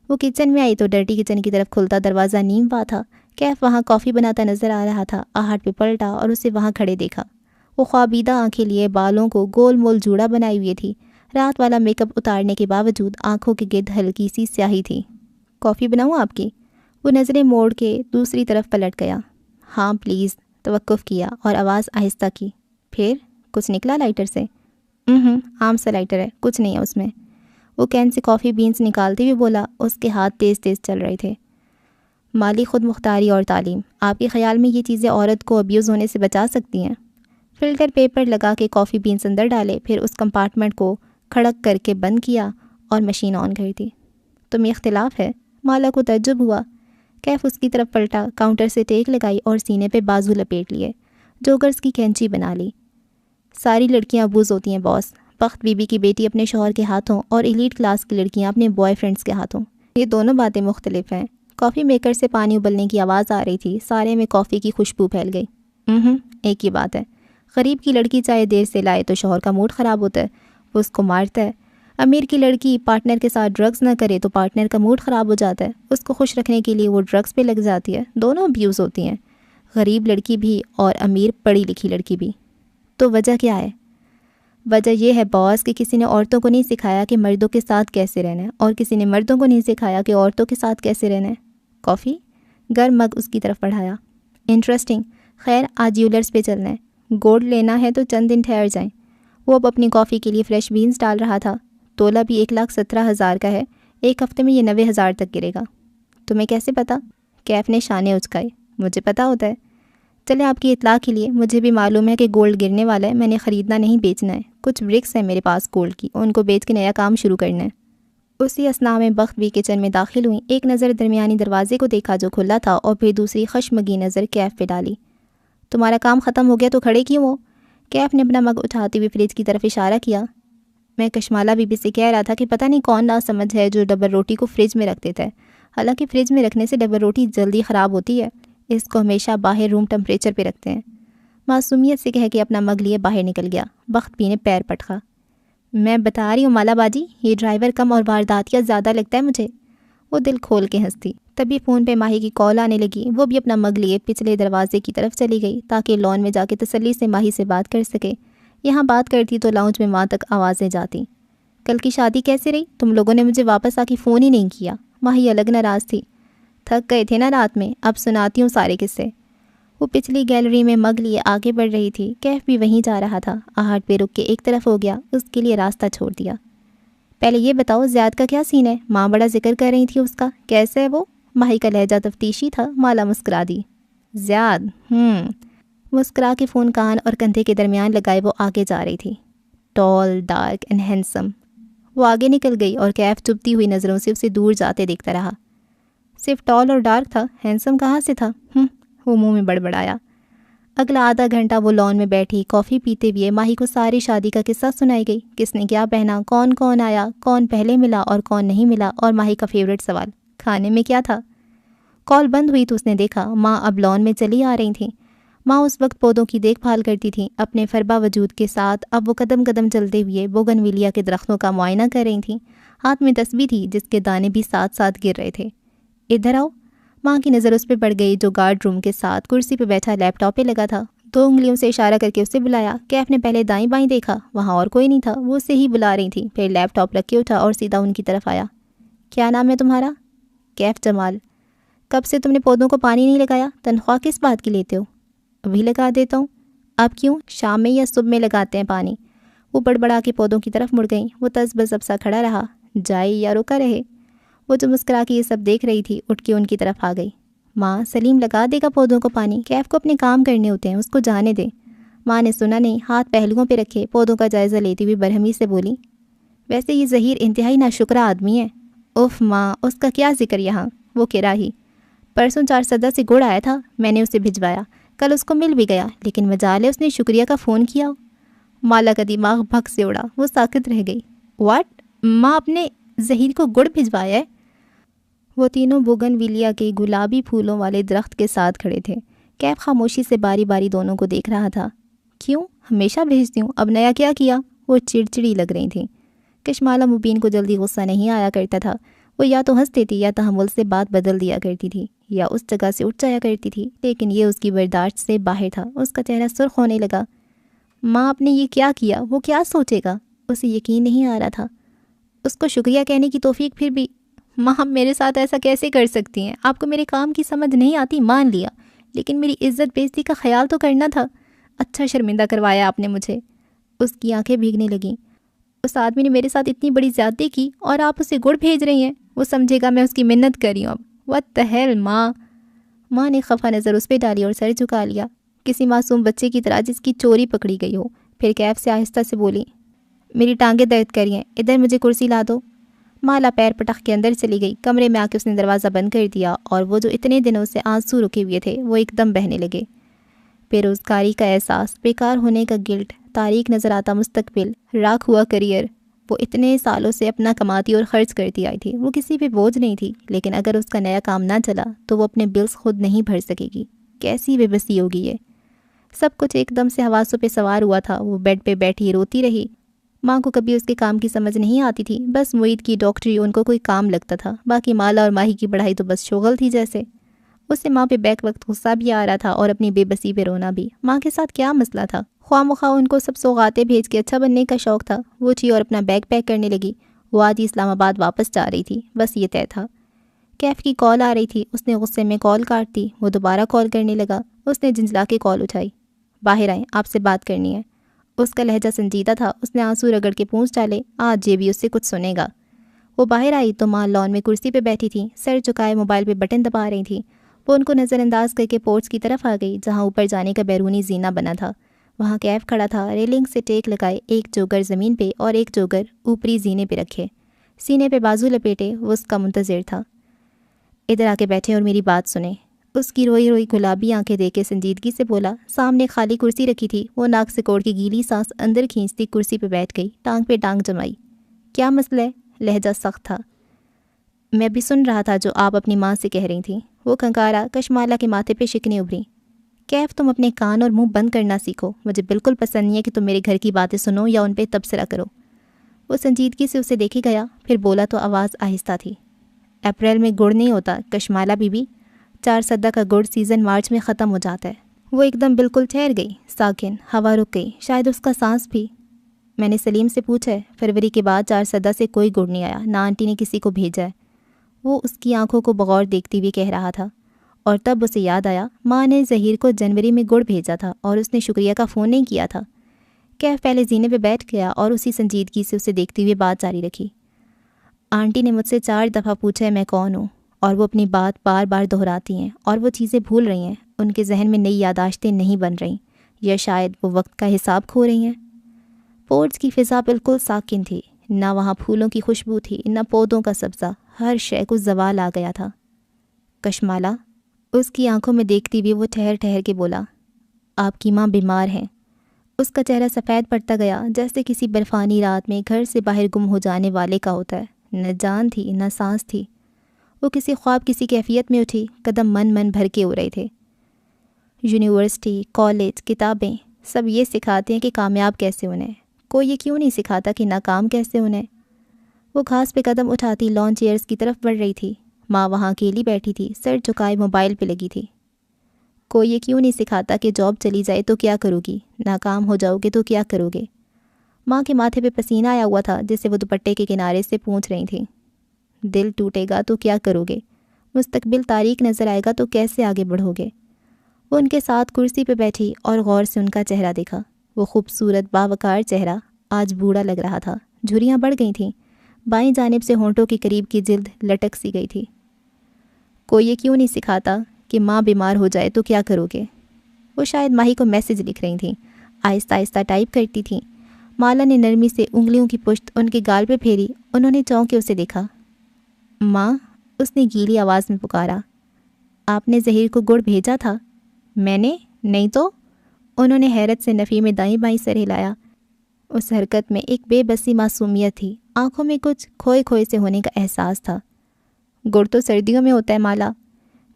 وہ کچن میں آئی تو ڈرٹی کچن کی طرف کھلتا دروازہ نیم پا تھا۔ کیف وہاں کافی بناتا نظر آ رہا تھا۔ آہٹ پہ پلٹا اور اسے وہاں کھڑے دیکھا۔ وہ خوابیدہ آنکھیں لیے بالوں کو گول مول جوڑا بنائی ہوئی تھی۔ رات والا میک اپ اتارنے کے باوجود آنکھوں کے گرد ہلکی سی سیاہی تھی۔ کافی بناؤں آپ کی؟ وہ نظریں موڑ کے دوسری طرف پلٹ گیا۔ ہاں پلیز، توقف کیا اور آواز آہستہ کی۔ پھر کچھ نکلا لائٹر سے؟ عام سا لائٹر ہے، کچھ نہیں ہے اس میں۔ وہ کین سے کافی بینز نکالتے ہوئے بولا۔ اس کے ہاتھ تیز تیز چل رہے تھے۔ مالی خود مختاری اور تعلیم، آپ کے خیال میں یہ چیزیں عورت کو ابیوز ہونے سے بچا سکتی ہیں؟ فلٹر پیپر لگا کے کافی بینز اندر ڈالے، پھر اس کمپارٹمنٹ کو کھڑک کر کے بند کیا اور مشین آن کر دی۔ تمہیں اختلاف ہے؟ مالا کو تعجب ہوا۔ کیف اس کی طرف پلٹا، کاؤنٹر سے ٹیک لگائی اور سینے پہ بازو لپیٹ لیے، جوگرز کی کینچی بنا لی۔ ساری لڑکیاں ابوز ہوتی ہیں باس۔ بخت بی بی کی بیٹی اپنے شوہر کے ہاتھوں اور ایلیٹ کلاس کی لڑکیاں اپنے بوائے فرینڈز کے ہاتھوں، یہ دونوں باتیں مختلف ہیں۔ کافی میکر سے پانی ابلنے کی آواز آ رہی تھی۔ سارے میں کافی کی خوشبو پھیل گئی۔ ایک ہی بات ہے، غریب کی لڑکی چاہے دیر سے لائے تو شوہر کا موڈ خراب ہوتا ہے، وہ اس کو مارتا ہے۔ امیر کی لڑکی پارٹنر کے ساتھ ڈرگز نہ کرے تو پارٹنر کا موڈ خراب ہو جاتا ہے، اس کو خوش رکھنے کے لیے وہ ڈرگز پہ لگ جاتی ہے۔ دونوں ابیوز ہوتی ہیں، غریب لڑکی بھی اور امیر پڑھی لکھی لڑکی بھی۔ تو وجہ کیا ہے؟ وجہ یہ ہے باس کہ کسی نے عورتوں کو نہیں سکھایا کہ مردوں کے ساتھ کیسے رہنا ہے، اور کسی نے مردوں کو نہیں سکھایا کہ عورتوں کے ساتھ کیسے رہنا ہے۔ کافی گرم مگ اس کی طرف بڑھایا۔ انٹرسٹنگ۔ خیر، آج یولرز پہ چلنا ہے، گولڈ لینا ہے تو چند دن ٹھہر جائیں۔ وہ اب اپنی کافی کے لیے فریش بینز ڈال رہا تھا۔ تولہ بھی 1,17,000 کا ہے، ایک ہفتے میں یہ 90,000 تک گرے گا۔ تمہیں کیسے پتا؟ کیف نے شانے اچکائے۔ مجھے پتا ہوتا ہے۔ چلے آپ کی اطلاع کے لیے، مجھے بھی معلوم ہے کہ گولڈ گرنے والا ہے، میں نے خریدنا نہیں بیچنا ہے۔ کچھ برکس ہیں میرے پاس گولڈ کی، ان کو بیچ کے نیا کام شروع کرنا ہے۔ اسی اثناء میں بخت بھی کچن میں داخل ہوئی۔ ایک نظر درمیانی دروازے کو دیکھا جو کھلا تھا اور پھر دوسری خشمگین نظر کیف پہ ڈالی۔ تمہارا کام ختم ہو گیا تو کھڑے کیوں ہو؟ کیف نے اپنا مگ اٹھاتے ہوئے فریج کی طرف اشارہ کیا۔ میں کشمالہ بی بی سے کہہ رہا تھا کہ پتہ نہیں کون ناسمجھ ہے جو ڈبل روٹی کو فریج میں رکھ دیتا ہے، حالانکہ فریج میں رکھنے سے ڈبل روٹی جلدی خراب ہوتی ہے، اس کو ہمیشہ باہر روم ٹمپریچر پہ رکھتے ہیں۔ معصومیت سے کہہ کے اپنا مگ لیے باہر نکل گیا۔ وقت بھی نے پیر پٹکا۔ میں بتا رہی ہوں مالا باجی، یہ ڈرائیور کم اور وارداتیہ زیادہ لگتا ہے مجھے۔ وہ دل کھول کے ہنستی۔ تبھی فون پہ ماہی کی کال آنے لگی۔ وہ بھی اپنا مگ لیے پچھلے دروازے کی طرف چلی گئی تاکہ لان میں جا کے تسلی سے ماہی سے بات کر سکے۔ یہاں بات کرتی تو لاؤنج میں وہاں تک آوازیں جاتی۔ کل کی شادی کیسے رہی؟ تم لوگوں نے مجھے واپس آ کے فون ہی نہیں کیا۔ ماہی الگ ناراض تھی۔ تھک گئے تھے نا رات میں، اب سناتی ہوں سارے قصے۔ وہ پچھلی گیلری میں مگ لیے آگے بڑھ رہی تھی۔ کیف بھی وہیں جا رہا تھا۔ آہٹ پہ رک کے ایک طرف ہو گیا، اس کے لیے راستہ چھوڑ دیا۔ پہلے یہ بتاؤ زیاد کا کیا سین ہے؟ ماں بڑا ذکر کر رہی تھی اس کا، کیسے ہے وہ؟ ماہی کا لہجہ تفتیشی تھا۔ مالا مسکرا دی۔ زیاد مسکرا کے فون کان اور کندھے کے درمیان لگائے وہ آگے جا رہی تھی۔ ٹال، ڈارک اینڈ ہینڈسم۔ وہ آگے نکل گئی اور کیف چبھتی ہوئی نظروں سے اسے دور جاتے دیکھتا رہا۔ صرف ٹال اور ڈارک تھا، ہینڈسم کہاں سے تھا؟ وہ منہ میں بڑبڑایا۔ اگلا آدھا گھنٹہ وہ لان میں بیٹھی کافی پیتے ہوئے ماہی کو ساری شادی کا قصہ سنائی گئی۔ کس نے کیا پہنا، کون کون آیا، کون پہلے ملا اور کون نہیں ملا، اور ماہی کا فیوریٹ سوال، کھانے میں کیا تھا۔ کال بند ہوئی تو اس نے دیکھا ماں اب لان میں چلی آ رہی تھیں۔ ماں اس وقت پودوں کی دیکھ بھال کرتی تھیں اپنے فربا وجود کے ساتھ۔ اب وہ قدم قدم چلتے ہوئے بوگن ویلیا کے درختوں کا معائنہ کر رہی تھیں۔ ہاتھ میں تسبیح تھی جس کے دانے بھی ساتھ ساتھ گر رہے تھے۔ ادھر آؤ۔ ماں کی نظر اس پہ پڑ گئی جو گارڈ روم کے ساتھ کرسی پہ بیٹھا لیپ ٹاپ پہ لگا تھا۔ 2 انگلیوں سے اشارہ کر کے اسے بلایا۔ کیف نے پہلے دائیں بائیں دیکھا، وہاں اور کوئی نہیں تھا، وہ اسے ہی بلا رہی تھی۔ پھر لیپ ٹاپ رکھ کے اٹھا اور سیدھا ان کی طرف آیا۔ کیا نام ہے تمہارا؟ کیف جمال۔ کب سے تم نے پودوں کو پانی نہیں لگایا؟ تنخواہ کس بات کی لیتے ہو؟ ابھی لگا دیتا ہوں۔ اب کیوں؟ شام میں یا صبح میں لگاتے ہیں پانی۔ وہ بڑبڑا کے پودوں کی طرف مڑ گئیں۔ وہ تذبذب سا کھڑا رہا، جائے یا رکا رہے۔ وہ جو مسکرا کے یہ سب دیکھ رہی تھی اٹھ کے ان کی طرف آ گئی۔ ماں، سلیم لگا دے گا پودوں کو پانی، کیف کو اپنے کام کرنے ہوتے ہیں، اس کو جانے دے۔ ماں نے سنا نہیں، ہاتھ پہلوؤں پہ رکھے پودوں کا جائزہ لیتی ہوئی برہمی سے بولی، ویسے یہ ظہیر انتہائی ناشکرا آدمی ہے۔ اف ماں، اس کا کیا ذکر یہاں، وہ کراہی۔ پرسوں 4 سدا سے گڑ آیا تھا، میں نے اسے بھجوایا، کل اس کو مل بھی گیا، لیکن مجال ہے اس نے شکریہ کا فون کیا۔ مالا کا دماغ بھگ سے اڑا، وہ ساکت رہ گئی۔ واٹ؟ ماں اپنے ظہیر کو گڑ بھجوایا ہے؟ وہ تینوں بوگن ویلیا کے گلابی پھولوں والے درخت کے ساتھ کھڑے تھے۔ کیف خاموشی سے باری باری دونوں کو دیکھ رہا تھا۔ کیوں؟ ہمیشہ بھیجتی ہوں، اب نیا کیا کیا؟ وہ چڑچڑی لگ رہی تھیں۔ کشمالہ مبین کو جلدی غصہ نہیں آیا کرتا تھا۔ وہ یا تو ہنس دیتی یا تحمل سے بات بدل دیا کرتی تھی، یا اس جگہ سے اٹھ جایا کرتی تھی، لیکن یہ اس کی برداشت سے باہر تھا۔ اس کا چہرہ سرخ ہونے لگا۔ ماں، آپ نے یہ کیا کیا؟ وہ کیا سوچے گا؟ اسے یقین نہیں آ رہا تھا۔ اس کو شکریہ کہنے کی توفیق پھر بھی۔ ماں، ہم میرے ساتھ ایسا کیسے کر سکتی ہیں؟ آپ کو میرے کام کی سمجھ نہیں آتی، مان لیا، لیکن میری عزت بےزتی کا خیال تو کرنا تھا۔ اچھا شرمندہ کروایا آپ نے مجھے۔ اس کی آنکھیں بھیگنے لگیں۔ اس آدمی نے میرے ساتھ اتنی بڑی زیادتی کی اور آپ اسے گڑ بھیج رہی ہیں؟ وہ سمجھے گا میں اس کی منت کر رہی ہوں اب۔ what the hell ماں؟ ماں نے خفا نظر اس پہ ڈالی اور سر جھکا لیا، کسی معصوم بچے کی طرح جس کی چوری پکڑی گئی ہو۔ پھر کیف سے آہستہ سے بولی، میری ٹانگیں درد کر رہی ہیں، ادھر مجھے کرسی لا دو۔ مالا پیر پٹخ کے اندر چلی گئی۔ کمرے میں آ کے اس نے دروازہ بند کر دیا اور وہ جو اتنے دنوں سے آنسو رکے ہوئے تھے وہ ایک دم بہنے لگے۔ بے روزگاری کا احساس، بیکار ہونے کا گلٹ، تاریک نظر آتا مستقبل، راکھ ہوا کریئر۔ وہ اتنے سالوں سے اپنا کماتی اور خرچ کرتی آئی تھی، وہ کسی پہ بوجھ نہیں تھی، لیکن اگر اس کا نیا کام نہ چلا تو وہ اپنے بلز خود نہیں بھر سکے گی۔ کیسی بے بسی ہوگی یہ؟ سب کچھ ایک دم سے حواسوں پہ سوار ہوا تھا۔ وہ بیڈ پہ بیٹھی روتی رہی۔ ماں کو کبھی اس کے کام کی سمجھ نہیں آتی تھی، بس معید کی ڈاکٹری ان کو کوئی کام لگتا تھا، باقی مالا اور ماہی کی پڑھائی تو بس شغل تھی جیسے۔ اس سے ماں پہ بیک وقت غصہ بھی آ رہا تھا اور اپنی بے بسی پہ رونا بھی۔ ماں کے ساتھ کیا مسئلہ تھا؟ خواہ مخواہ ان کو سب سوغاتیں بھیج کے اچھا بننے کا شوق تھا۔ وہ اٹھی اور اپنا بیگ پیک کرنے لگی۔ وہ آدھی اسلام آباد واپس جا رہی تھی، بس یہ طے تھا۔ کیف کی کال آ رہی تھی، اس نے غصے میں کال کاٹ دی۔ وہ دوبارہ کال کرنے لگا۔ اس نے جھنجلا کے کال اٹھائی۔ باہر آئیں، آپ سے بات کرنی ہے۔ اس کا لہجہ سنجیدہ تھا۔ اس نے آنسو رگڑ کے پونچھ ڈالے، آج یہ بھی اس سے کچھ سنے گا۔ وہ باہر آئی تو ماں لان میں کرسی پہ بیٹھی تھی، سر جھکائے موبائل پہ بٹن دبا رہی تھی۔ وہ ان کو نظر انداز کر کے پورچ کی طرف آ گئی جہاں اوپر جانے کا بیرونی زینہ بنا تھا۔ وہاں کیف کھڑا تھا، ریلنگ سے ٹیک لگائے، ایک جوگر زمین پہ اور ایک جوگر اوپری زینے پہ رکھے، سینے پہ بازو لپیٹے۔ وہ اس کا منتظر تھا۔ ادھر آ کے بیٹھے اور میری بات سنیں۔ اس کی روئی روئی گلابی آنکھیں دیکھ کے سنجیدگی سے بولا۔ سامنے خالی کرسی رکھی تھی۔ وہ ناک سے کوڑ کی گیلی سانس اندر کھینچتی کرسی پہ بیٹھ گئی، ٹانگ پہ ٹانگ جمائی۔ کیا مسئلہ ہے؟ لہجہ سخت تھا۔ میں بھی سن رہا تھا جو آپ اپنی ماں سے کہہ رہی تھیں۔ وہ کھنکارا۔ کشمالہ کے ماتھے پہ شکنیں ابھریں۔ کیف تم اپنے کان اور منہ بند کرنا سیکھو، مجھے بالکل پسند نہیں ہے کہ تم میرے گھر کی باتیں سنو یا ان پہ تبصرہ کرو۔ وہ سنجیدگی سے اسے دیکھے گیا، پھر بولا تو آواز آہستہ تھی۔ اپریل میں گڑ نہیں ہوتا کشمالہ بی بی، 4 سدہ کا گڑ سیزن مارچ میں ختم ہو جاتا ہے۔ وہ ایک دم بالکل ٹھہر گئی، ساکن، ہوا رک گئی، شاید اس کا سانس بھی۔ میں نے سلیم سے پوچھا ہے، فروری کے بعد 4 سدہ سے کوئی گڑ نہیں آیا، نہ آنٹی نے کسی کو بھیجا ہے۔ وہ اس کی آنکھوں کو بغور دیکھتی ہوئے کہہ رہا تھا، اور تب اسے یاد آیا ماں نے ظہیر کو جنوری میں گڑ بھیجا تھا اور اس نے شکریہ کا فون نہیں کیا تھا۔ کیف پہلے زینے پہ بیٹھ گیا اور اسی سنجیدگی سے اسے دیکھتے ہوئے بات جاری رکھی۔ آنٹی نے مجھ سے 4 دفعہ پوچھا ہے میں کون ہوں، اور وہ اپنی بات بار بار دہراتی ہیں، اور وہ چیزیں بھول رہی ہیں، ان کے ذہن میں نئی یاداشتیں نہیں بن رہیں، یا شاید وہ وقت کا حساب کھو رہی ہیں۔ پورچ کی فضا بالکل ساکن تھی، نہ وہاں پھولوں کی خوشبو تھی، نہ پودوں کا سبزہ، ہر شے کو زوال آ گیا تھا۔ کشمالہ، اس کی آنکھوں میں دیکھتی ہوئی وہ ٹھہر ٹھہر کے بولا، آپ کی ماں بیمار ہیں۔ اس کا چہرہ سفید پڑتا گیا، جیسے کسی برفانی رات میں گھر سے باہر گم ہو جانے والے کا ہوتا ہے، نہ جان تھی نہ سانس تھی۔ وہ کسی خواب کسی کیفیت میں اٹھی، قدم من من بھر کے ہو رہے تھے۔ یونیورسٹی، کالج، کتابیں سب یہ سکھاتے ہیں کہ کامیاب کیسے ہونا ہے، کوئی یہ کیوں نہیں سکھاتا کہ ناکام کیسے ہونا ہے۔ وہ گھاس پہ قدم اٹھاتی لان چیئرز کی طرف بڑھ رہی تھی۔ ماں وہاں اکیلی بیٹھی تھی، سر جھکائے موبائل پہ لگی تھی۔ کوئی یہ کیوں نہیں سکھاتا کہ جاب چلی جائے تو کیا کرو گی، ناکام ہو جاؤ گے تو کیا کرو گے۔ ماں کے ماتھے پہ پسینہ آیا ہوا تھا جسے وہ دوپٹے کے کنارے سے پونچھ رہی تھیں۔ دل ٹوٹے گا تو کیا کرو گے، مستقبل تاریک نظر آئے گا تو کیسے آگے بڑھو گے۔ وہ ان کے ساتھ کرسی پہ بیٹھی اور غور سے ان کا چہرہ دیکھا۔ وہ خوبصورت باوقار چہرہ آج بوڑھا لگ رہا تھا، جھریاں بڑھ گئی تھیں، بائیں جانب سے ہونٹوں کے قریب کی جلد لٹک سی گئی تھی۔ کوئی یہ کیوں نہیں سکھاتا کہ ماں بیمار ہو جائے تو کیا کرو گے۔ وہ شاید ماہی کو میسج لکھ رہی تھیں، آہستہ آہستہ ٹائپ کرتی تھیں۔ مالا نے نرمی سے انگلیوں کی پشت ان کے گال پہ پھیری، انہوں نے چونک کے اسے دیکھا۔ ماں، اس نے گیلی آواز میں پکارا، آپ نے ظہیر کو گڑ بھیجا تھا؟ میں نے نہیں تو، انہوں نے حیرت سے نفی میں دائیں بائیں سر ہلایا۔ اس حرکت میں ایک بے بسی معصومیت تھی، آنکھوں میں کچھ کھوئے کھوئے سے ہونے کا احساس تھا۔ گڑ تو سردیوں میں ہوتا ہے مالا۔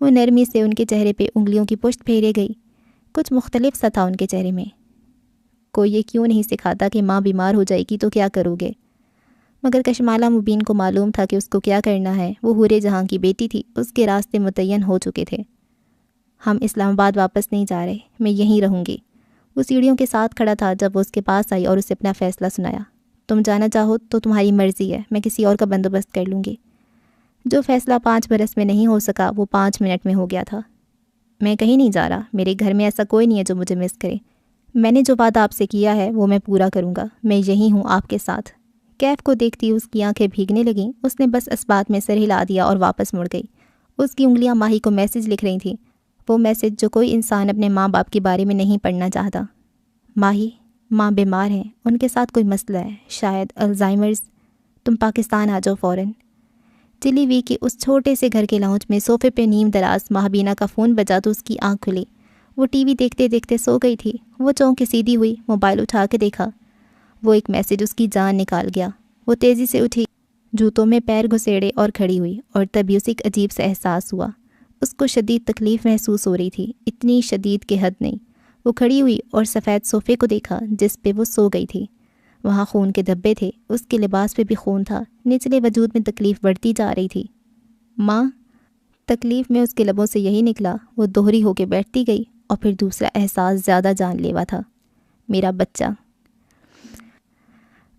وہ نرمی سے ان کے چہرے پہ انگلیوں کی پشت پھیرے گئی، کچھ مختلف سا تھا ان کے چہرے میں۔ کوئی یہ کیوں نہیں سکھاتا کہ ماں بیمار ہو جائے گی تو کیا کرو گے۔ مگر کشمالہ مبین کو معلوم تھا کہ اس کو کیا کرنا ہے، وہ حورے جہاں کی بیٹی تھی، اس کے راستے متعین ہو چکے تھے۔ ہم اسلام آباد واپس نہیں جا رہے، میں یہیں رہوں گی۔ وہ سیڑھیوں کے ساتھ کھڑا تھا جب وہ اس کے پاس آئی اور اسے اپنا فیصلہ سنایا۔ تم جانا چاہو تو تمہاری مرضی ہے، میں کسی اور کا بندوبست کر لوں گی۔ جو فیصلہ 5 برس میں نہیں ہو سکا وہ 5 منٹ میں ہو گیا تھا۔ میں کہیں نہیں جا رہا، میرے گھر میں ایسا کوئی نہیں ہے جو مجھے مس کرے۔ میں نے جو وعدہ آپ سے کیا ہے وہ میں پورا کروں گا، میں یہیں ہوں آپ کے ساتھ۔ کیف کو دیکھتی اس کی آنکھیں بھیگنے لگیں، اس نے بس اس بات میں سر ہلا دیا اور واپس مڑ گئی۔ اس کی انگلیاں ماہی کو میسج لکھ رہی تھیں، وہ میسج جو کوئی انسان اپنے ماں باپ کے بارے میں نہیں پڑھنا چاہتا۔ ماہی، ماں بیمار ہیں، ان کے ساتھ کوئی مسئلہ ہے، شاید الزائمرز۔ تم پاکستان آ جاؤ فوراً۔ چلی ہوئی کہ اس چھوٹے سے گھر کے لاؤنج میں صوفے پہ نیم دراز مہابینہ کا فون بجا تو اس کی آنکھ کھلی۔ وہ ٹی وی دیکھتے دیکھتے سو گئی تھی۔ وہ چونک کے سیدھی ہوئی، موبائل اٹھا کے دیکھا، وہ ایک میسج اس کی جان نکال گیا۔ وہ تیزی سے اٹھی، جوتوں میں پیر گھسیڑے اور کھڑی ہوئی، اور تبھی اسے ایک عجیب سا احساس ہوا۔ اس کو شدید تکلیف محسوس ہو رہی تھی، اتنی شدید کہ حد نہیں۔ وہ کھڑی ہوئی اور سفید صوفے کو دیکھا جس پہ وہ سو گئی تھی۔ وہاں خون کے دھبے تھے، اس کے لباس پہ بھی خون تھا، نچلے وجود میں تکلیف بڑھتی جا رہی تھی۔ ماں، تکلیف میں اس کے لبوں سے یہی نکلا۔ وہ دوہری ہو کے بیٹھتی گئی، اور پھر دوسرا احساس زیادہ جان لیوا تھا، میرا بچہ۔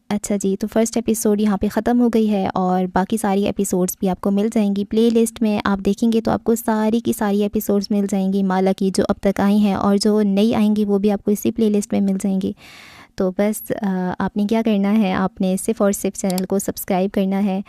اچھا جی، تو فرسٹ ایپیسوڈ یہاں پہ ختم ہو گئی ہے، اور باقی ساری ایپیسوڈز بھی آپ کو مل جائیں گی پلے لسٹ میں۔ آپ دیکھیں گے تو آپ کو ساری کی ساری ایپیسوڈز مل جائیں گی مالا کی، جو اب تک آئی ہیں، اور جو نئی آئیں گی وہ بھی آپ کو اسی پلے لسٹ میں مل جائیں گی۔ تو بس آپ نے کیا کرنا ہے، آپ نے صرف اور صرف چینل کو سبسکرائب کرنا ہے۔